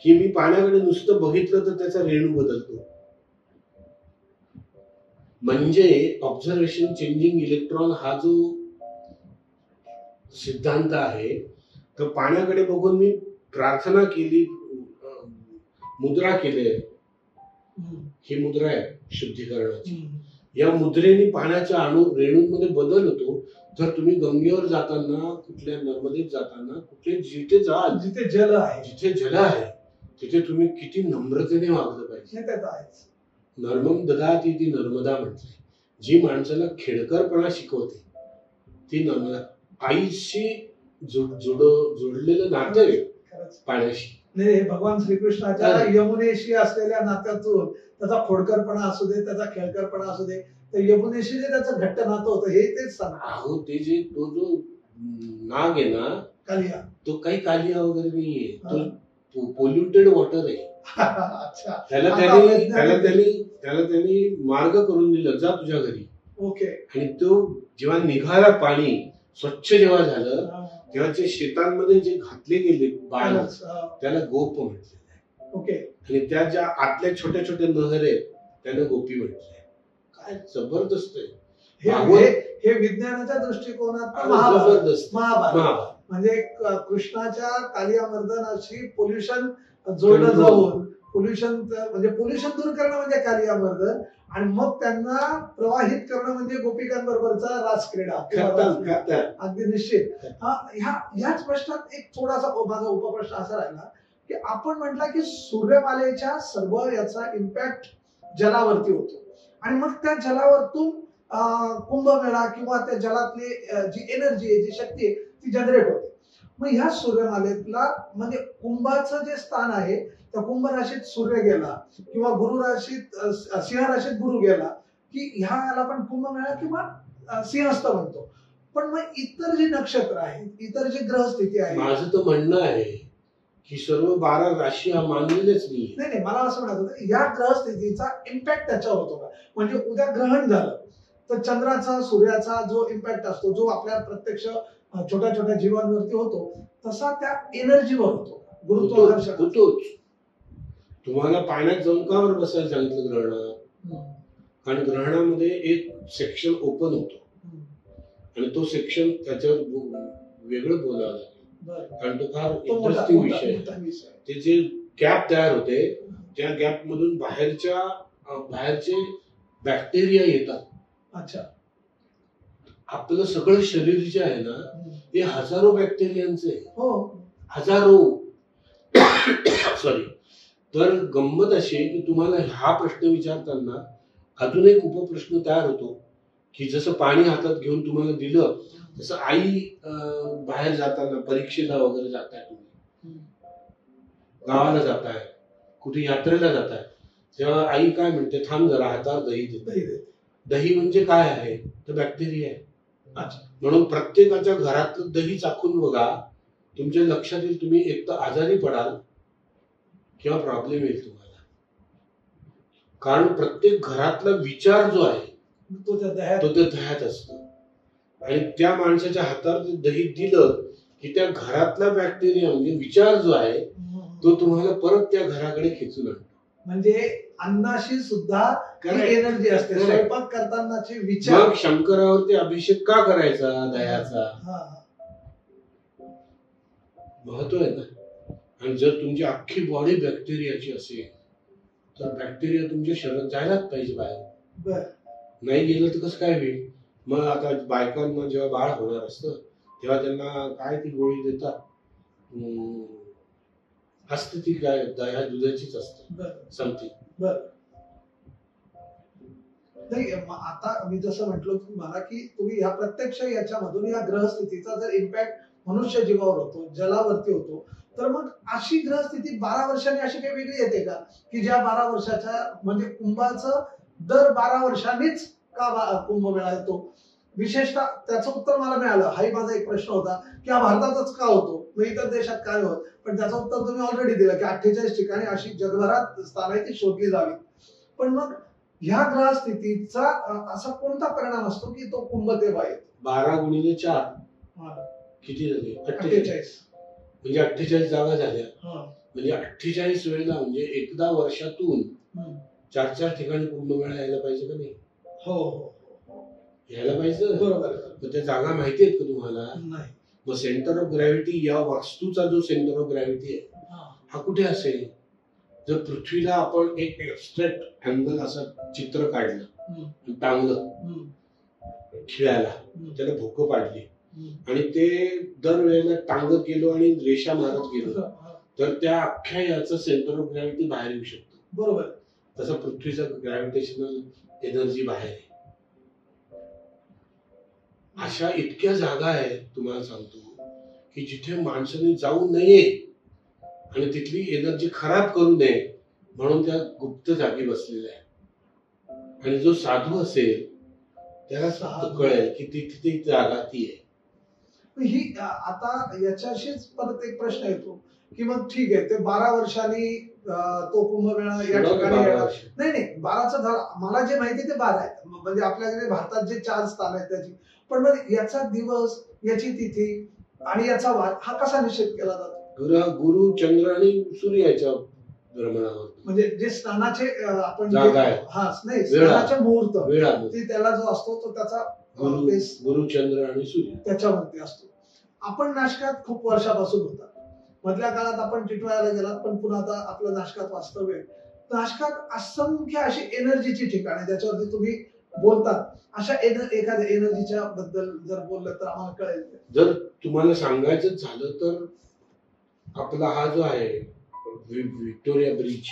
की मी पाण्याकडे नुसतं बघितलं तर त्याचा रेणू बदलतो. म्हणजे ऑब्झर्वेशन चेंजिंग इलेक्ट्रॉन हा जो सिद्धांत आहे तर पाण्याकडे बघून मी प्रार्थना केली, मुद्रा केली आहे. हम्म. ही मुद्रा आहे शुद्धीकरणाची. हम्म. या मुद्रेने पाण्याच्या रेणूंमध्ये बदल होतो. जर तुम्ही गंगेवर जाताना, कुठल्या नर्मदेत जाताना, कुठे जिथे जाल, जिथे जल आहे जिथे जल आहे तिथे तुम्ही किती नम्रतेने वागलं पाहिजे. हे त्यात आहेच. नर्मम ददाती ती नर्मदा म्हटली. जी माणसाला खेळकरपणा शिकवते ती नर्मदा. आईशी जोडलेलं नातं आहे खरंच. पाण्याशी. नाही, हे भगवान श्रीकृष्णाच्या अरे. यमुनेशी असलेल्या नात्यातून त्याचा खोडकरपणा असू दे, त्याचा खेळकरपणा असू दे, तर यमुनेशी जे त्याचं घट्ट नातं होतं हे तेच सांगतात. अहो ते जे तो जो नाग आहे ना, कालिया. तो काही कालिया वगैरे नाहीये. तो पोल्युटेड वॉटर आहे. अच्छा. त्याला आता त्यांनी वैज्ञानिक- त्याला त्यांनी मार्ग करून दिलं, जा तुझ्या घरी. ओके. आणि तो जेव्हा निघाला पाणी स्वच्छ जेव्हा झालं हा. तेव्हा जे शेतांमध्ये जे घातले गेले बाण हा. त्याला गोप म्हटलेलं आहे. ओके. आणि त्या ज्या आतल्या छोट्या छोट्या नहर आहेत त्याला गोपी म्हटले. काय जबरदस्त आहे. हे भागवत- हे- हे विज्ञानाच्या दृष्टिकोनात जबरदस्त. महाभारत महाभारत. म्हणजे कृष्णाच्या कालियामर्दनाशी पोल्युशन जोडलं Control. जाऊन पोल्युशन म्हणजे पोल्युशन दूर करणं म्हणजे कालियामर्दन, आणि मग त्यांना प्रवाहित करणं म्हणजे गोपिकांबरोबरचा रासक्रीडा किंवा खतम, रासलीला. खतम. अगदी निश्चित. ह्याच प्रश्नात एक थोडासा माझा उपप्रश्न असा राहिला की आपण म्हटलं की सूर्यमालेच्या सर्व याचा इम्पॅक्ट जलावरती होतो, आणि मग त्या जलावरतून कुंभमेळा किंवा त्या जलातली जी एनर्जी आहे, जी शक्ती आहे, ती जनरेट होते. मग ह्या सूर्यमालेतला म्हणजे कुंभाचं जे स्थान आहे, त्या कुंभ राशीत सूर्य गेला किंवा गुरु राशीत सिंह राशीत गुरु गेला की याला आपण कुंभमेळा किंवा सिंहस्थ म्हणतो. पण मग इतर जी नक्षत्र आहेत, इतर जी ग्रहस्थिती आहे, माझं तर म्हणणं आहे की सर्व 12 राशी हा मानलेलेच नाही. नाही, मला असं म्हणायचं होतं या ग्रहस्थितीचा इम्पॅक्ट त्याच्यावर होतो का? म्हणजे उद्या ग्रहण झालं तर चंद्राचा, सूर्याचा जो इम्पॅक्ट असतो, जो आपल्या प्रत्यक्ष छोट्या छोट्या जीवांवरती होतो, तसा त्या एनर्जीवर होतो, गुरुत्वाकर्षण. होतोच. तुम्हाला पाण्यात जाऊन का बरं बसायला सांगितलं ग्रहणात? कारण ग्रहणामध्ये एक सेक्शन ओपन होतो आणि तो सेक्शन त्याच्यावर वेगळं बोलावं लागेल, कारण तो फार इंटरेस्टिंग विषय आहे. ते जे गॅप तयार होते त्या गॅप मधून बाहेरचे बॅक्टेरिया येतात. अच्छा. आपलं सगळं शरीर जे आहे ना ते हजारो बॅक्टेरियांचे आहे. हो. हजारो. सॉरी. तर गंमत अशी आहे की तुम्हाला हा प्रश्न विचारताना अजून एक उपप्रश्न तयार होतो की जसं पाणी हातात घेऊन तुम्हाला दिलं तसं आई बाहेर जाताना परीक्षेला वगैरे जाताय, तुम्ही गावाला जाताय, कुठे यात्रेला जाताय, तेव्हा आई काय म्हणते, थांब जरा हातावर दही देते. दही म्हणजे काय आहे तर बॅक्टेरिया आहे. म्हणून प्रत्येकाच्या घरातलं दही चाखून बघा, तुमच्या लक्षात येईल तुम्ही एक तर आजारी पडाल किंवा प्रॉब्लेम येईल तुम्हाला. कारण प्रत्येक घरातला विचार जो आहे तो त्या दह्यात असतो, आणि त्या माणसाच्या हातावर दही दिलं की त्या घरातला बॅक्टेरिया म्हणजे विचार जो आहे तो तुम्हाला परत त्या घराकडे खेचून आणतो. म्हणजे अन्नाशी सुद्धा एनर्जी असते. स्वयंपाक करतानाचे विचार. मग शंकरावरती अभिषेक का करायचा दह्याचा? महत्व आहे ना. आणि जर तुमची अख्खी बॉडी बॅक्टेरियाची असेल तर बॅक्टेरिया तुमच्या शरीरात जायलाच पाहिजे बाहेर. नाही गेलं तर कसं काय होईल? मग आता बायकांना जेव्हा बाळ होणार असतं तेव्हा त्यांना काय ती गोळी देतात, असते ती काय दह्या दुधाचीच असते समथिंग. नाही, आता मी जसं म्हटलं तुम्हाला की तुम्ही ह्या प्रत्यक्ष याच्यामधून या ग्रहस्थितीचा जर इम्पॅक्ट मनुष्य जीवावर होतो, जलावरती होतो, तर मग अशी ग्रहस्थिती 12 वर्षांनी अशी काही वेगळी येते का की ज्या 12 वर्षाच्या म्हणजे कुंभाचं दर 12 वर्षांनीच का कुंभमेळा येतो? विशेषतः त्याचं उत्तर मला मिळालं. हाही माझा एक प्रश्न होता की हा भारतातच का होतो, इतर देशात काय होत, पण त्याचं उत्तर तुम्ही ऑलरेडी दिलं की 48 ठिकाणी अशी जगभरात स्थान आहे ती शोधली जावी. पण मग ह्या ग्रहस्थितीचा असा कोणता परिणाम असतो की तो कुंभ तेव्हा येतो? 12 गुणिले 4 किती झाले? 48. म्हणजे 48 जागा झाल्या. म्हणजे 48 वेळेला म्हणजे एकदा वर्षातून 4-4 ठिकाणी कुंभमेळा यायला पाहिजे का नाही? हो, यायला पाहिजे. बरोबर. मग त्या जागा माहिती आहेत का तुम्हाला? नाही. मग सेंटर ऑफ ग्रॅव्हिटी, या वास्तूचा जो सेंटर ऑफ ग्रॅव्हिटी आहे हा कुठे असेल? जर पृथ्वीला आपण एक ऍबस्ट्रॅक्ट अँगल असं चित्र काढलं आणि टांगलं खिळ्याला, त्याला भोकं पाडली आणि ते दरवेळेला टांगत गेलो आणि रेषा मारत गेलो तर त्या अख्ख्या याचं सेंटर ऑफ ग्रॅव्हिटी बाहेर येऊ शकतो. बरोबर. तसं पृथ्वीचं ग्रॅव्हिटेशनल एनर्जी बाहेर आहे. अशा इतक्या जागा आहेत तुम्हाला सांगतो की जिथे माणसाने जाऊ नये आणि तिथली एनर्जी खराब करू नये म्हणून त्या गुप्त जागी बसलेल्या आहेत. आणि जो साधू असेल त्याला कळेल की तिथे जागा ती आहे. ही आता याच्याशीच परत एक प्रश्न येतो की मग ठीक आहे, ते 12 वर्षांनी तो कुंभमेळा या ठिकाणी येणार. नाही 12चं मला जे माहिती ते 12 आहेत. म्हणजे आपल्याकडे भारतात जे 4 स्थान आहेत त्याची. पण मग याचा दिवस, याची तिथी आणि याचा वार हा कसा निश्चित केला जातो? गुरु, चंद्र आणि सूर्याच्या भ्रमणावर. म्हणजे जे स्नानाचे आपण स्नानाचे मुहूर्त ते त्याला जो असतो तो त्याचा गुरु, चंद्र आणि सूर्य त्याच्यावरती असतो. आपण नाशकात खूप वर्षापासून होता. मधल्या काळात आपण टिटवाळ्याला गेलात, पण पुन्हा आता आपलं नाशकात वास्तव्य आहे. नाशकात असंख्य अशी एनर्जीची ठिकाणे ज्याच्यावरती तुम्ही बोलतात. अशा एखाद्या एनर्जीच्या बद्दल जर बोललं तर आम्हाला कळेल. जर तुम्हाला सांगायचं झालं तर आपला हा जो आहे व्हिक्टोरिया ब्रिज,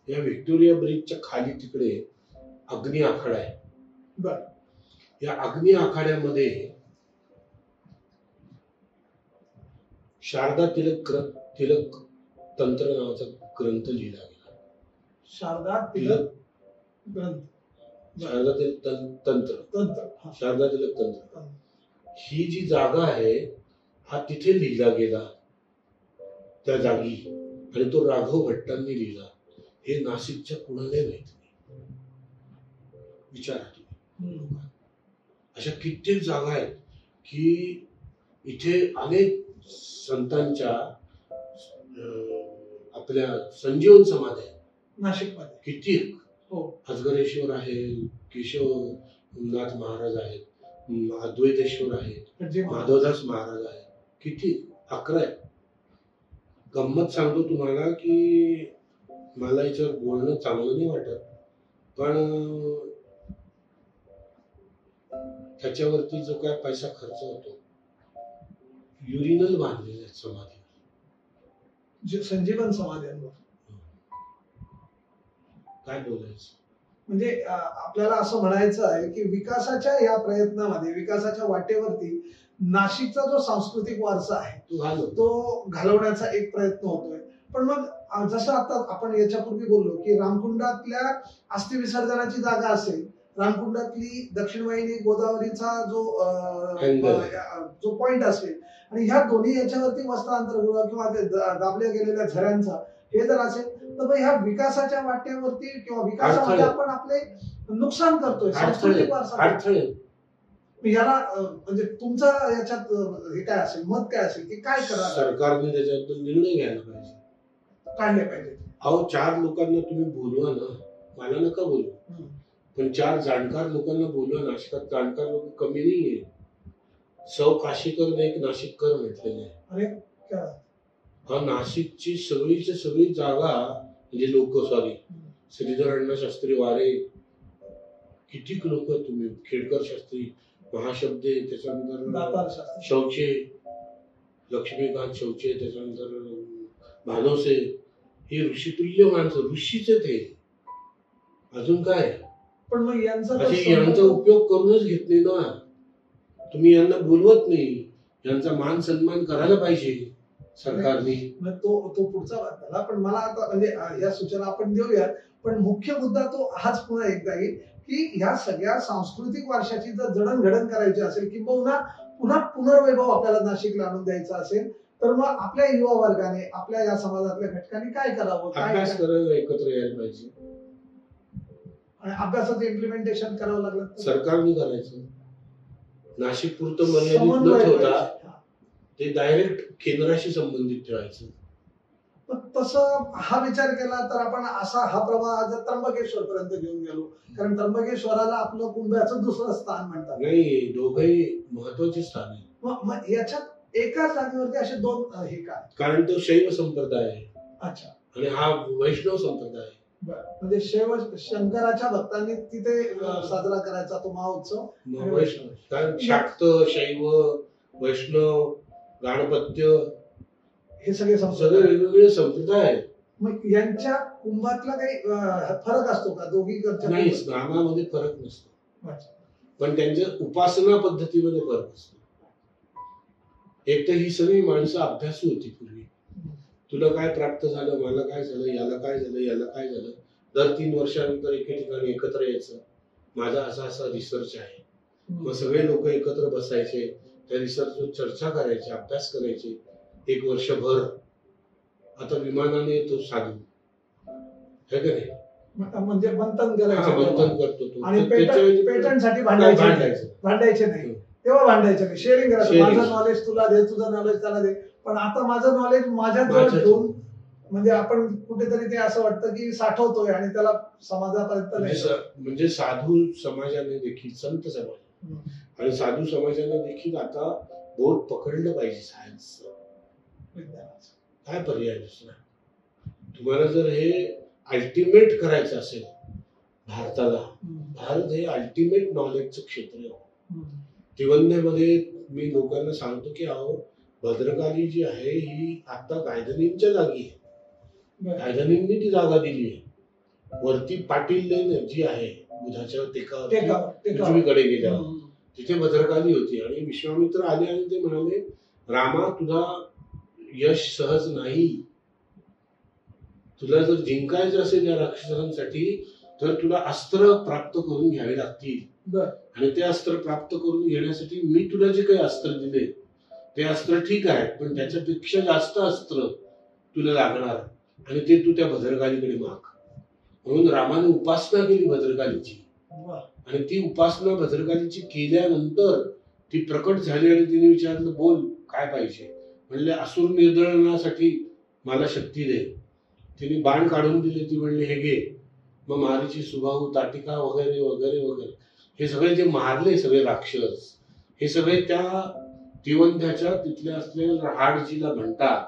या व्हिक्टोरिया ब्रिजच्या खाली तिकडे अग्नी आखाडा आहे. बरं. या अग्नी आखाड्यामध्ये शारदा तिलक तंत्र नावाचा ग्रंथ लिहिला गेला. शारदा तिलक ग्रंथ, शारदा तिलक तंत्र, शारदा तिलक तंत्र. ही जी जागा आहे हा तिथे लिहिला गेला त्या जागी, आणि तो राघव भट्टांनी लिहिला. हे नाशिकच्या कुणालाही माहिती नाही. विचारा तुम्ही. अशा कित्येक जागा आहेत की इथे अनेक संतांच्या आपल्या संजीवन समाधी आहेत नाशिकमध्ये. कित्येक. हो. अजगरेश्वर आहे, केशवनाथ महाराज आहेत, अद्वैतेश्वर आहेत, माधवदास महाराज आहेत. किती 11 आहेत. गंमत सांगतो तुम्हाला की मला याच्यावर बोलणं चांगलं नाही वाटत, पण त्याच्यावरती जो काय पैसा खर्च होतो, युरिनल बांधलेले आहेत समाधी, संजीवन समाध्यांवर. काय बोलायचं म्हणजे आपल्याला असं म्हणायचं आहे की विकासाच्या या प्रयत्नामध्ये, विकासाच्या वाटेवरती नाशिकचा जो सांस्कृतिक वारसा आहे तो घालवण्याचा एक प्रयत्न होतोय. पण मग जसं आता आपण याच्यापूर्वी बोललो की रामकुंडातल्या अस्थि विसर्जनाची जागा असेल, रामकुंडातली दक्षिण वाहिनी गोदावरीचा जो पॉइंट असेल, आणि ह्या दोन्ही याच्यावरती वस्त्रांतरगृह किंवा दाबल्या गेलेल्या झऱ्यांचा हे जर असेल तर मग ह्या विकासाच्या वाटेवरती किंवा विकासामध्ये आपण आपले नुकसान करतोय सांस्कृतिक वारसा. याला म्हणजे तुमचा याच्यात हे काय असेल, मत काय असेल की काय करा? सरकारने त्याच्याबद्दल निर्णय घ्यायला पाहिजे, काढले पाहिजे. अहो 4 लोकांना तुम्ही बोलवा ना, मला नका बोलू, पण 4 जाणकार लोकांना बोलवा. नाशिकात जाणकार लोक कमी नाहीये. सौ काशीकर एक नाशिककर म्हटलेले आहे. अरे क्या? हा नाशिकची सगळीची सगळी जागा म्हणजे लोक, सॉरी, श्रीधर अण्णा शास्त्री वारे, किती लोक, तुम्ही खेडकर शास्त्री, महाशब्दे, त्याच्यानंतर शौचे, लक्ष्मीकांत शौचे, त्याच्यानंतर भानोसे, हे ऋषितुल्य माणसं, ऋषीच ते. अजून काय? पण मग यांचा उपयोग करूनच घेत नाही ना तुम्ही. यांना बोलवत नाही. यांचा मान सन्मान करायला पाहिजे सरकारने. तो पुढचा भाग झाला. पण मला आता म्हणजे या सूचना आपण देऊया, पण मुख्य मुद्दा तो हाच पुन्हा एकदा येईल की ह्या सगळ्या सांस्कृतिक वारशाची जर जडणघडण करायची असेल किंवा पुन्हा पुनर्वैभव आपल्याला नाशिकला आणून द्यायचा असेल तर मग आपल्या युवा वर्गाने, आपल्या या समाजातल्या घटकांनी काय करावं? अभ्यास करायला एकत्र यायला पाहिजे आणि अभ्यासाचं इम्प्लिमेंटेशन करावं लागलं सरकारने करायचं. नाशिक पुरतं मर्यादित न ठेवता ते डायरेक्ट केंद्राशी संबंधित ठेवायचं. तसं हा विचार केला तर आपण असा हा प्रवाह जर त्र्यंबकेश्वर पर्यंत घेऊन गेलो, कारण त्र्यंबकेश्वराला आपलं कुंभ्याचं दुसरं स्थान म्हणतात. नाही, दोघंही महत्वाचे स्थान आहे. मग याच्यात एकाच जागेवरती असे 2 हे काय? कारण तो शैव संप्रदाय आहे. अच्छा. आणि हा वैष्णव संप्रदाय आहे. म्हणजे शंकराच्या भक्तांनी तिथे साजरा करायचा तो महोत्सव. वैष्णव कारण शाक्त, शैव, वैष्णव, गाणपत्य हे सगळे सगळे वेगवेगळे संप्रदाय आहेत. मग यांच्या कुंभातला काही फरक असतो का दोघीकडच्या? नाही, स्नानामध्ये फरक नसतो, अच्छा. पण त्यांच्या उपासना पद्धतीमध्ये फरक असतो. एक तर ही सगळी माणसं अभ्यासू होती पूर्वी. तुला काय प्राप्त झालं, मला काय झालं, याला काय झालं, याला काय झालं, दर 3 वर्षानंतर एके ठिकाणी एकत्र यायचं. माझा असा असा रिसर्च आहे. मग सगळे लोक एकत्र बसायचे, त्या रिसर्चवर चर्चा करायची, अभ्यास करायचे 1 वर्षभर. आता विमानाने येतो साधू, है का नाही, म्हणजे मंथन करायचं, मंथन करतो तो. आणि पेटंट साठी भांडायचे नाही. तेव्हा भांडायचं नाही, शेअरिंग करायचं. माझं नॉलेज तुला दे, तुझं नॉलेज त्याला दे, पण आता माझं नॉलेज माझ्याजवळ ठेवून म्हणजे आपण कुठेतरी ते असं वाटतं की साठवतोय आणि त्याला समाजापर्यंत. म्हणजे साधू समाजाने देखील, संत समाज आणि साधू समाजाने देखील आता बोट पकडलं पाहिजे सायन्सचं. काय पर्याय दुसरा? तुम्हाला जर हे अल्टिमेट करायचं असेल भारताला, भारत हे अल्टिमेट नॉलेजचं क्षेत्र आहे. तिवंद्यामध्ये मी लोकांना सांगतो की अहो, भद्रकाली जी आहे ही आता गायधनींच्या जागी आहे. गायधनींनी ती जागा दिली आहे. वरती पाटील लेन जी आहे बुधाच्या टेकावर गेल्यावर तिथे भद्रकाली होती. आणि विश्वामित्र आले आणि ते म्हणाले, रामा तुझा यश सहज नाही. तुला जर जिंकायचं असेल या राक्षसांसाठी तर तुला अस्त्र प्राप्त करून घ्यावे लागतील. आणि ते अस्त्र प्राप्त करून घेण्यासाठी मी तुला जे काही अस्त्र दिले ते अस्त्र ठीक आहे, पण त्याच्यापेक्षा जास्त अस्त्र तुला लागणार आणि ते तू त्या भद्रकालीकडे माग. म्हणून रामाने उपासना केली भद्रकालीची. आणि ती उपासना भद्रकालीची केल्यानंतर ती प्रकट झाली आणि तिने विचारलं, बोल काय पाहिजे? म्हणले, असुर निर्दळनासाठी मला शक्ती दे. तिने बाण काढून दिले. ती म्हणली, हे घे. मग मारीची सुबाहू, ताटिका वगैरे वगैरे वगैरे हे सगळे जे मारले सगळे राक्षस, हे सगळे त्या तिवंध्याच्या तिथल्या असलेल्या रहाडजीला म्हणतात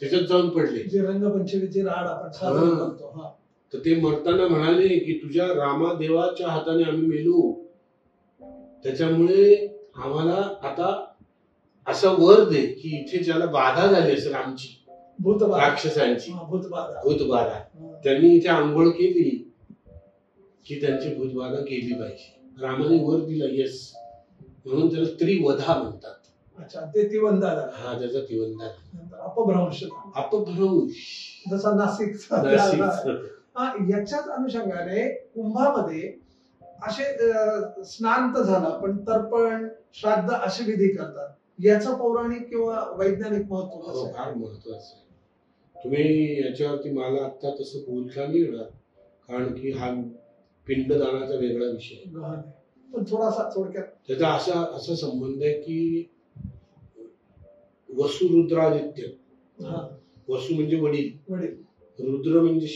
त्याच्यात जाऊन पडले. जे रंगपंचमीचे राहाड आपण साजरा करतो. तर ते मरताना म्हणाले की तुझ्या रामादेवाच्या हाताने आम्ही मेलो, त्याच्यामुळे आम्हाला आता असा वर दे की इथे ज्याला बाधा झाली असेल आमची राक्षसांची भूतबाधा, त्यांनी इथे आंघोळ केली की त्यांची भूतबाधा गेली पाहिजे. रामाने वर दिला, येस, म्हणून त्याला त्रिवधा म्हणतात. अच्छा, ते तिवंदा. हा, त्याचा तिवंदा. अपभ्रंश जसा नाशिक. याच्याच अनुषंगाने कुंभामध्ये असे स्नान तर झालं, पण तर्पण, श्राद्ध असे विधी करतात. याचं पौराणिक किंवा वैज्ञानिक महत्व फार महत्वाचं आहे. तुम्ही याच्यावरती मला आता तसं बोलता नाही येणार, कारण की हा पिंडदानाचा वेगळा विषय आहे. पण थोडासा थोडक्यात त्याचा असा संबंध आहे की वसु रुद्रादित्य. वसु म्हणजे वडील, रुद्र म्हणजे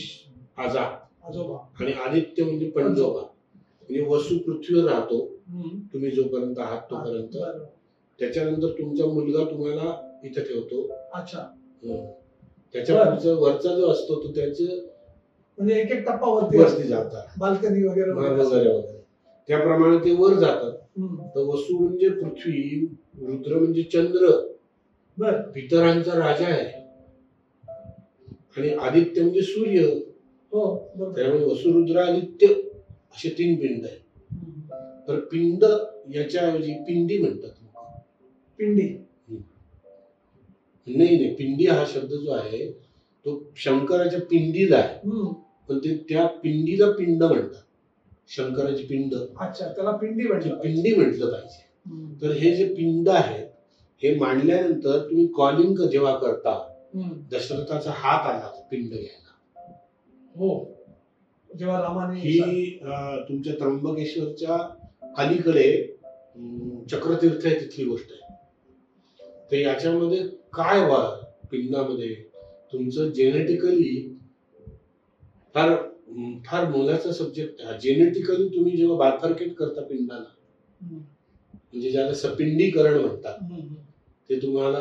आजोबा, आणि आदित्य म्हणजे पणजोबा. म्हणजे वसु पृथ्वीवर राहतो तुम्ही जोपर्यंत आहात तोपर्यंत. त्याच्यानंतर तुमचा मुलगा तुम्हाला इथे ठेवतो. अच्छा. त्याच्या वरचा जो असतो तो त्याचे म्हणजे एक एक टप्पा वरती जातात, बाल्कनी वगैरे वगैरे. त्याप्रमाणे ते वर जातात. तर वसु म्हणजे पृथ्वी, रुद्र म्हणजे चंद्र, पितरांचा राजा आहे, आणि आदित्य म्हणजे सूर्य. त्यामुळे वसु, रुद्र, आदित्य असे 3 पिंड आहेत. तर पिंड याच्याऐवजी पिंडी म्हणतात. पिंडी नाही, पिंडी हा शब्द जो आहे तो शंकराच्या पिंडीला आहे, पण ते त्या पिंडीला पिंड म्हणतात. शंकराची पिंड. अच्छा, त्याला पिंडी म्हटलं पाहिजे. तर हे जे पिंड आहेत हे मांडल्यानंतर तुम्ही कॉलिंग जेव्हा करता, दशरथाचा हात आला पिंड घ्यायला. जेव्हा रामाने ही तुमच्या त्र्यंबकेश्वरच्या अलीकडे चक्रतीर्थ आहे तिथली गोष्ट आहे. तर याच्यामध्ये काय पिंडामध्ये तुमचं जेनेटिकली फार फार मोलाचा सब्जेक्ट. जेनेटिकली तुम्ही जेव्हा बायफर्केट करता पिंडाला, म्हणजे ज्याला सपिंडीकरण म्हणतात, ते तुम्हाला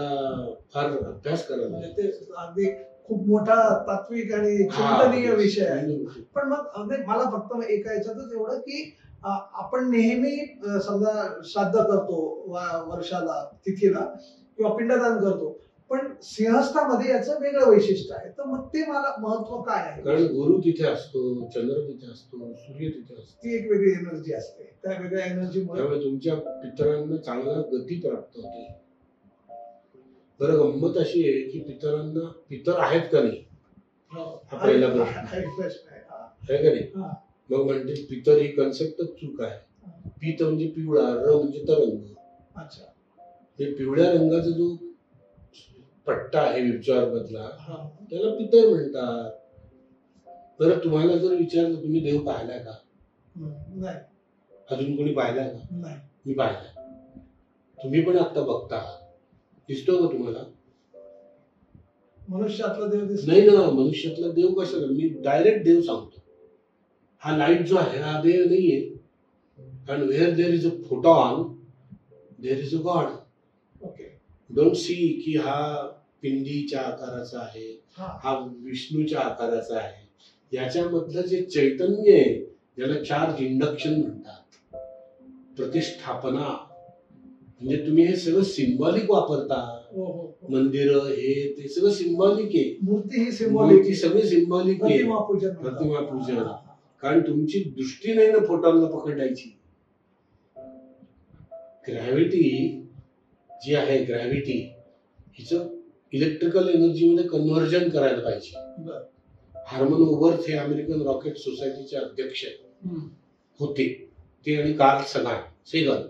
फार अभ्यास करायला ते अगदी खूप मोठा तात्विक आणि चिंतनीय विषय आहे. पण मग मला फक्त एका याच्यातच एवढं की आपण नेहमी समजा श्राद्ध करतो वर्षाला तिथीला किंवा पिंडदान करतो, पण सिंहस्थामध्ये याचं वेगळं वैशिष्ट्य आहे. तर मग ते मला महत्व काय आहे? कारण गुरु तिथे असतो, चंद्र तिथे असतो, सूर्य तिथे असतो. ती एक वेगळी एनर्जी असते. त्या वेगळ्या एनर्जीमुळे त्यामुळे तुमच्या पितरांना चांगला गती प्राप्त होते. बरं, गंमत अशी आहे की पितरांना पितर आहेत का नाही हा पहिला प्रश्न आहे का नाही. मग म्हणते पितर ही कन्सेप्टच चूक आहे. पित म्हणजे पिवळा, र म्हणजे तरंग. अच्छा, ते पिवळ्या रंगाचा जो पट्टा आहे विचार मधला त्याला पितर म्हणतात. बरं, तुम्हाला जर विचारलं तुम्ही देव पाहिलाय का? नाही. अजून कोणी पाहिलाय का? नाही. मी पाहिलाय. तुम्ही पण आता बघता, दिसतो का तुम्हाला? मनुष्यातला देव दिसतो नाही ना. मनुष्यातला देव कशाला? मी डायरेक्ट देव सांगतो. हा लाईट जो आहे हा देव नाहीये. कारण where there is a photon there is a God. Okay. Don't see की हा पिंडीच्या आकाराचा आहे, हा विष्णूच्या आकाराचा आहे. याच्यामधलं जे चैतन्य आहे ज्याला चार्ज इंडक्शन म्हणतात, प्रतिष्ठापना, म्हणजे तुम्ही हे सगळं सिंबॉलिक वापरता. मंदिर हे ते सगळं सिंबॉलिक आहे. मूर्ती ही सिंबॉलिक, ती सगळी सिंबॉलिक आहे. प्रतिमा पूजन. कारण तुमची दृष्टी नाही ना फोटॉनला पकडायची. ग्रॅव्हिटी जी आहे, ग्रॅव्हिटी हिचं इलेक्ट्रिकल एनर्जी मध्ये कन्व्हर्जन करायला पाहिजे. हार्मन ओबर्थ हे अमेरिकन रॉकेट सोसायटीचे अध्यक्ष होते ते, आणि कार्ल सेगन.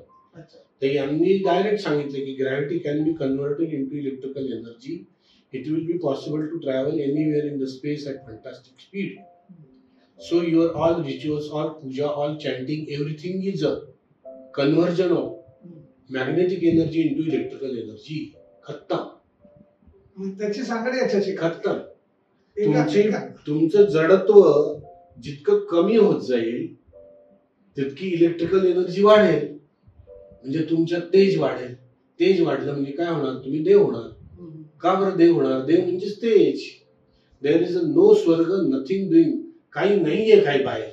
तर यांनी डायरेक्ट सांगितले की gravity can be converted into electrical energy. It will be possible to travel anywhere in the space at fantastic speed. So your all rituals, all puja, all chanting, everything is a conversion of magnetic energy into electrical energy. खत्म. त्याची सांगड याच्याशी खत्म. तुमचं जडत्व जितकं कमी होत जाईल तितकी इलेक्ट्रिकल एनर्जी वाढेल. म्हणजे तुमचं तेज वाढेल. तेज वाढलं म्हणजे काय होणार? तुम्ही देव होणार. का बरं देव होणार? देव म्हणजेच तेज. देयर इज अ नो स्वर्ग, नथिंग डुईंग. काही नाहीये काही बाहेर,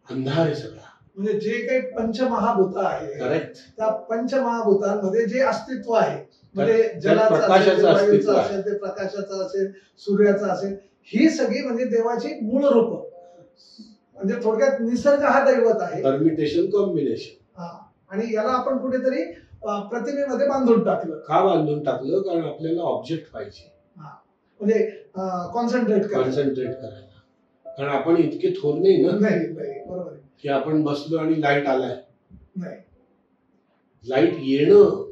अंधार आहे सगळा. म्हणजे जे काही पंचमहाभूत आहे, करेक्ट, त्या पंचमहाभूतांमध्ये जे अस्तित्व आहे, म्हणजे जलाचं प्रकाशाचं अस्तित्व असेल, ते प्रकाशाचं असेल, सूर्याचं असेल, ही सगळी म्हणजे देवाची मूळ रूप. म्हणजे थोडक्यात निसर्ग हा दैवत आहे. Permutation, combination. आणि याला आपण कुठेतरी प्रतिमेमध्ये बांधून टाकलं. का बांधून टाकलं? कारण आपल्याला ऑब्जेक्ट पाहिजे, म्हणजे कॉन्सन्ट्रेट करायला. कारण आपण इतके थोर नाही ना. नाही, बरोबर आहे की आपण बसलो आणि लाईट आलाय. नाही, लाईट येणं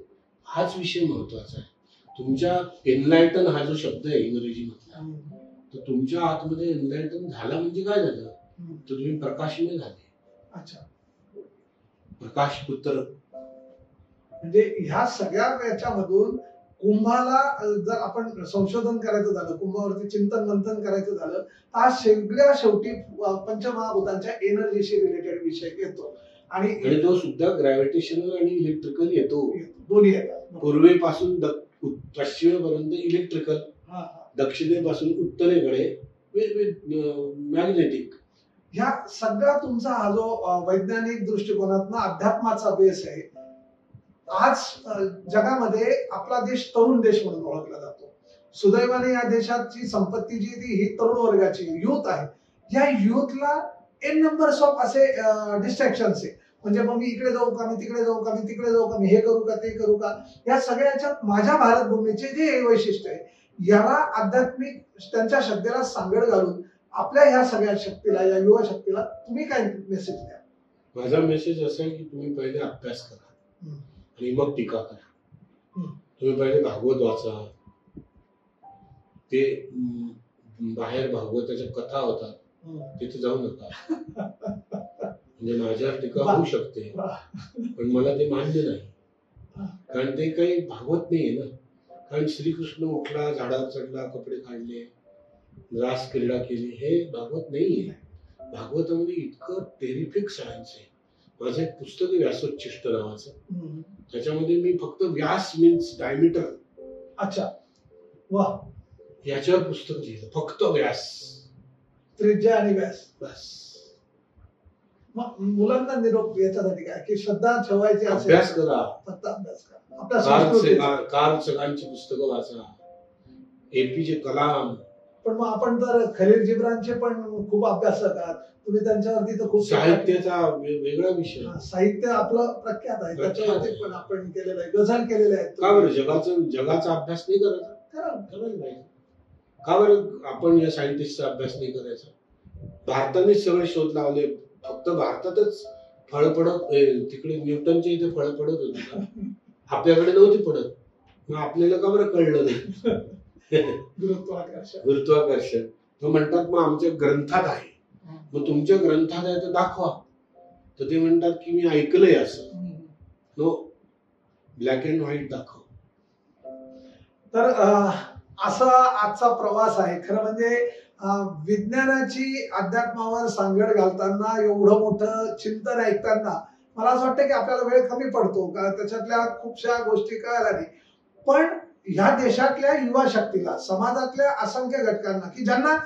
हाच विषय महत्वाचा आहे. तुमच्या एनलायटन हा जो शब्द आहे इंग्रजी मधला, तर तुमच्या आतमध्ये एनलायटन झाला म्हणजे काय झालं? तर तुम्ही प्रकाशमय झाले. अच्छा, प्रकाश पुत्र. म्हणजे ह्या सगळ्या याच्यामधून कुंभाला जर आपण संशोधन करायचं झालं, कुंभावरती चिंतन मंथन करायचं झालं, तर हा सगळ्या शेवटी पंचमहाभूतांच्या एनर्जीशी रिलेटेड विषय येतो. आणि तो सुद्धा ग्रॅव्हिटेशनल आणि इलेक्ट्रिकल येतो. दोन्ही येतात. पूर्वेपासून पश्चिमेपर्यंत इलेक्ट्रिकल, दक्षिणेपासून उत्तरेकडे मॅग्नेटिक. ह्या सगळा तुमचा हा जो वैज्ञानिक दृष्टिकोनातून अध्यात्माचा बेस आहे. आज जगामध्ये आपला देश तरुण देश म्हणून ओळखला जातो. सुदैवाने या देशाची संपत्ती जी ती ही तरुण वर्गाची युथ आहे. या युथला एन नंबर्स ऑफ असे डिस्ट्रॅक्शन्स आहे. म्हणजे मग मी इकडे जाऊ का, मी तिकडे जाऊ का, मी तिकडे जाऊ का, मी हे करू का, ते करू का. या सगळ्याच्यात माझ्या भारतभूमीचे जे वैशिष्ट्य आहे, याला आध्यात्मिक त्यांच्या श्रद्धेला सांगड घालून आपल्या ह्या सगळ्या शक्तीला, या युवा शक्तीला तुम्ही काय मेसेज द्या? माझा मेसेज असा आहे की तुम्ही पहिले अभ्यास करा आणि मग टीका करा. तुम्ही पहिले भागवत वाचा. ते बाहेर भागवताच्या कथा होतात, तिथे जाऊ नका. म्हणजे माझ्यावर टीका होऊ शकते, पण मला ते मान्य नाही. कारण ते काही भागवत नाहीये ना. कारण श्रीकृष्ण उठला, झाडावर चढला, कपडे काढले, रास क्रीडा केली, हे भागवत नाहीये. भागवतामध्ये इतकं टेरिफिक सायन्स आहे. माझं एक पुस्तक आहे व्यासोच्छिष्ट नावाचं. त्याच्यामध्ये मी फक्त व्यास मीन्स डायमीटर. अच्छा, वा. याच्यावर पुस्तक लिहिलं, फक्त व्यास, त्रिज्या आणि व्यास. बस. मग मुलांना निरोप याच्यासाठी काय की श्रद्धा ठेवायची असेल अभ्यास करा, फक्त अभ्यास करा. आपल्या संस्कृतीचा. कार्ल सगांची पुस्तकं वाचा, एपीजे कलाम. पण मग आपण तर खलील जिब्रानचे पण खूप अभ्यासक आहात तुम्ही, त्यांच्यावरती तर खूप साहित्याचा वेगळा विषय. साहित्य आपलं प्रख्यात आहे, त्याच्यावरती पण आपण केलेलं आहे, गझल केलेले आहेत. का बरं जगाचा अभ्यास नाही करायचा? करायला पाहिजे. का बरं आपण या सायंटिस्टचा अभ्यास नाही करायचा? भारतानेच सगळे शोध लावले, फक्त भारतातच फळ पडत, तिकडे न्यूटनच्या इथे फळ पडत होती का? आपल्याकडे नव्हती पडत. मग आपल्याला का बरं कळलं नाही? गुरुत्वाकर्षण. तो म्हणतात मग आमच्या ग्रंथात आहे. मग तुमच्या ग्रंथात आहे तर दाखवा. तर ते म्हणतात की मी ऐकलंय असं. नो, ब्लॅक अँड व्हाईट दाखव. तर असा आजचा प्रवास आहे. खरं म्हणजे विज्ञानाची अध्यात्मावर सांगड घालताना, एवढं मोठं चिंतन ऐकताना मला असं वाटतं की आपल्याला वेळ कमी पडतो का, त्याच्यातल्या खूपशा गोष्टी कळायला नाही. पण ह्या देशातल्या युवा शक्तीला, समाजातल्या असंख्य घटकांना की ज्यांना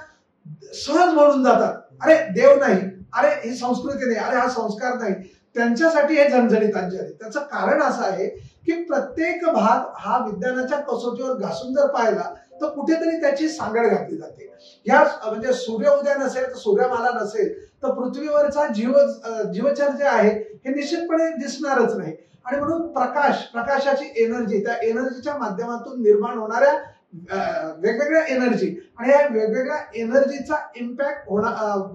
सहज म्हणून जातात, अरे देव नाही, अरे ही संस्कृती नाही, अरे हा संस्कार नाही, त्यांच्यासाठी हे झणझणीत अंजन आहे. त्याचं कारण असं आहे की प्रत्येक भाग हा विज्ञानाच्या कसोटीवर घासून जर पाहिला तर कुठेतरी त्याची सांगड घातली जाते. या म्हणजे सूर्य उदय नसेल तर सूर्यमाला नसेल तर पृथ्वीवरचा जीवचर जे आहे हे निश्चितपणे दिसणारच नाही. आणि म्हणून प्रकाशाची एनर्जी, त्या एनर्जीच्या माध्यमातून निर्माण होणाऱ्या वेगवेगळ्या एनर्जी आणि या वेगवेगळ्या एनर्जीचा इम्पॅक्ट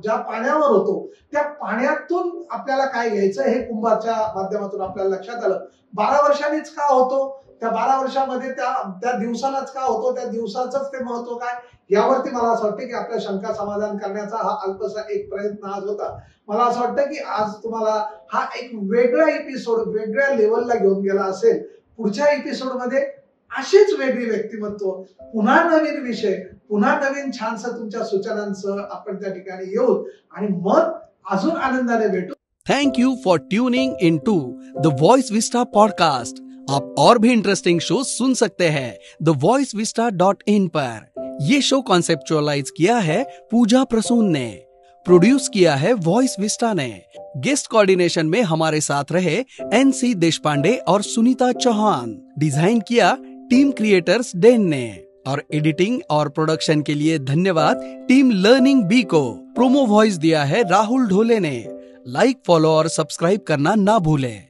ज्या पाण्यावर होतो, त्या पाण्यातून आपल्याला काय घ्यायचं हे कुंभाच्या माध्यमातून आपल्याला लक्षात आलं. 12 वर्षांनीच का होतो, त्या 12 वर्षामध्ये त्या दिवसालाच का होतो, त्या दिवसाचंच ते महत्व काय, यावरती मला असं वाटतं की आपल्या शंका समाधान करण्याचा हा अल्पसा एक प्रयत्न आज होता. मला असं वाटतं की आज तुम्हाला हा एक वेगळा एपिसोड वेगळ्या लेवलला घेऊन गेला असेल. पुढच्या एपिसोडमध्ये अशीच वेगळी व्यक्तिमत्व, पुन्हा नवीन विषय, पुन्हा नवीन छानसं तुमच्या सूचनांसह आपण त्या ठिकाणी येऊ आणि मग अजून आनंदाने भेटू. Thank you for tuning into the voice vista podcast. आप और भी इंटरेस्टिंग शो सुन सकते हैं thevoicevista.in पर. ये शो कॉन्सेप्चुअलाइज किया है पूजा प्रसून ने, प्रोड्यूस किया है वॉइस विस्टा ने. गेस्ट कोऑर्डिनेशन में हमारे साथ रहे NC देशपांडे और सुनीता चौहान. डिजाइन किया टीम क्रिएटर्स डेन ने और एडिटिंग और प्रोडक्शन के लिए धन्यवाद टीम लर्निंग बी को. प्रोमो वॉइस दिया है राहुल ढोले ने. लाइक, फॉलो और सब्सक्राइब करना ना भूलें.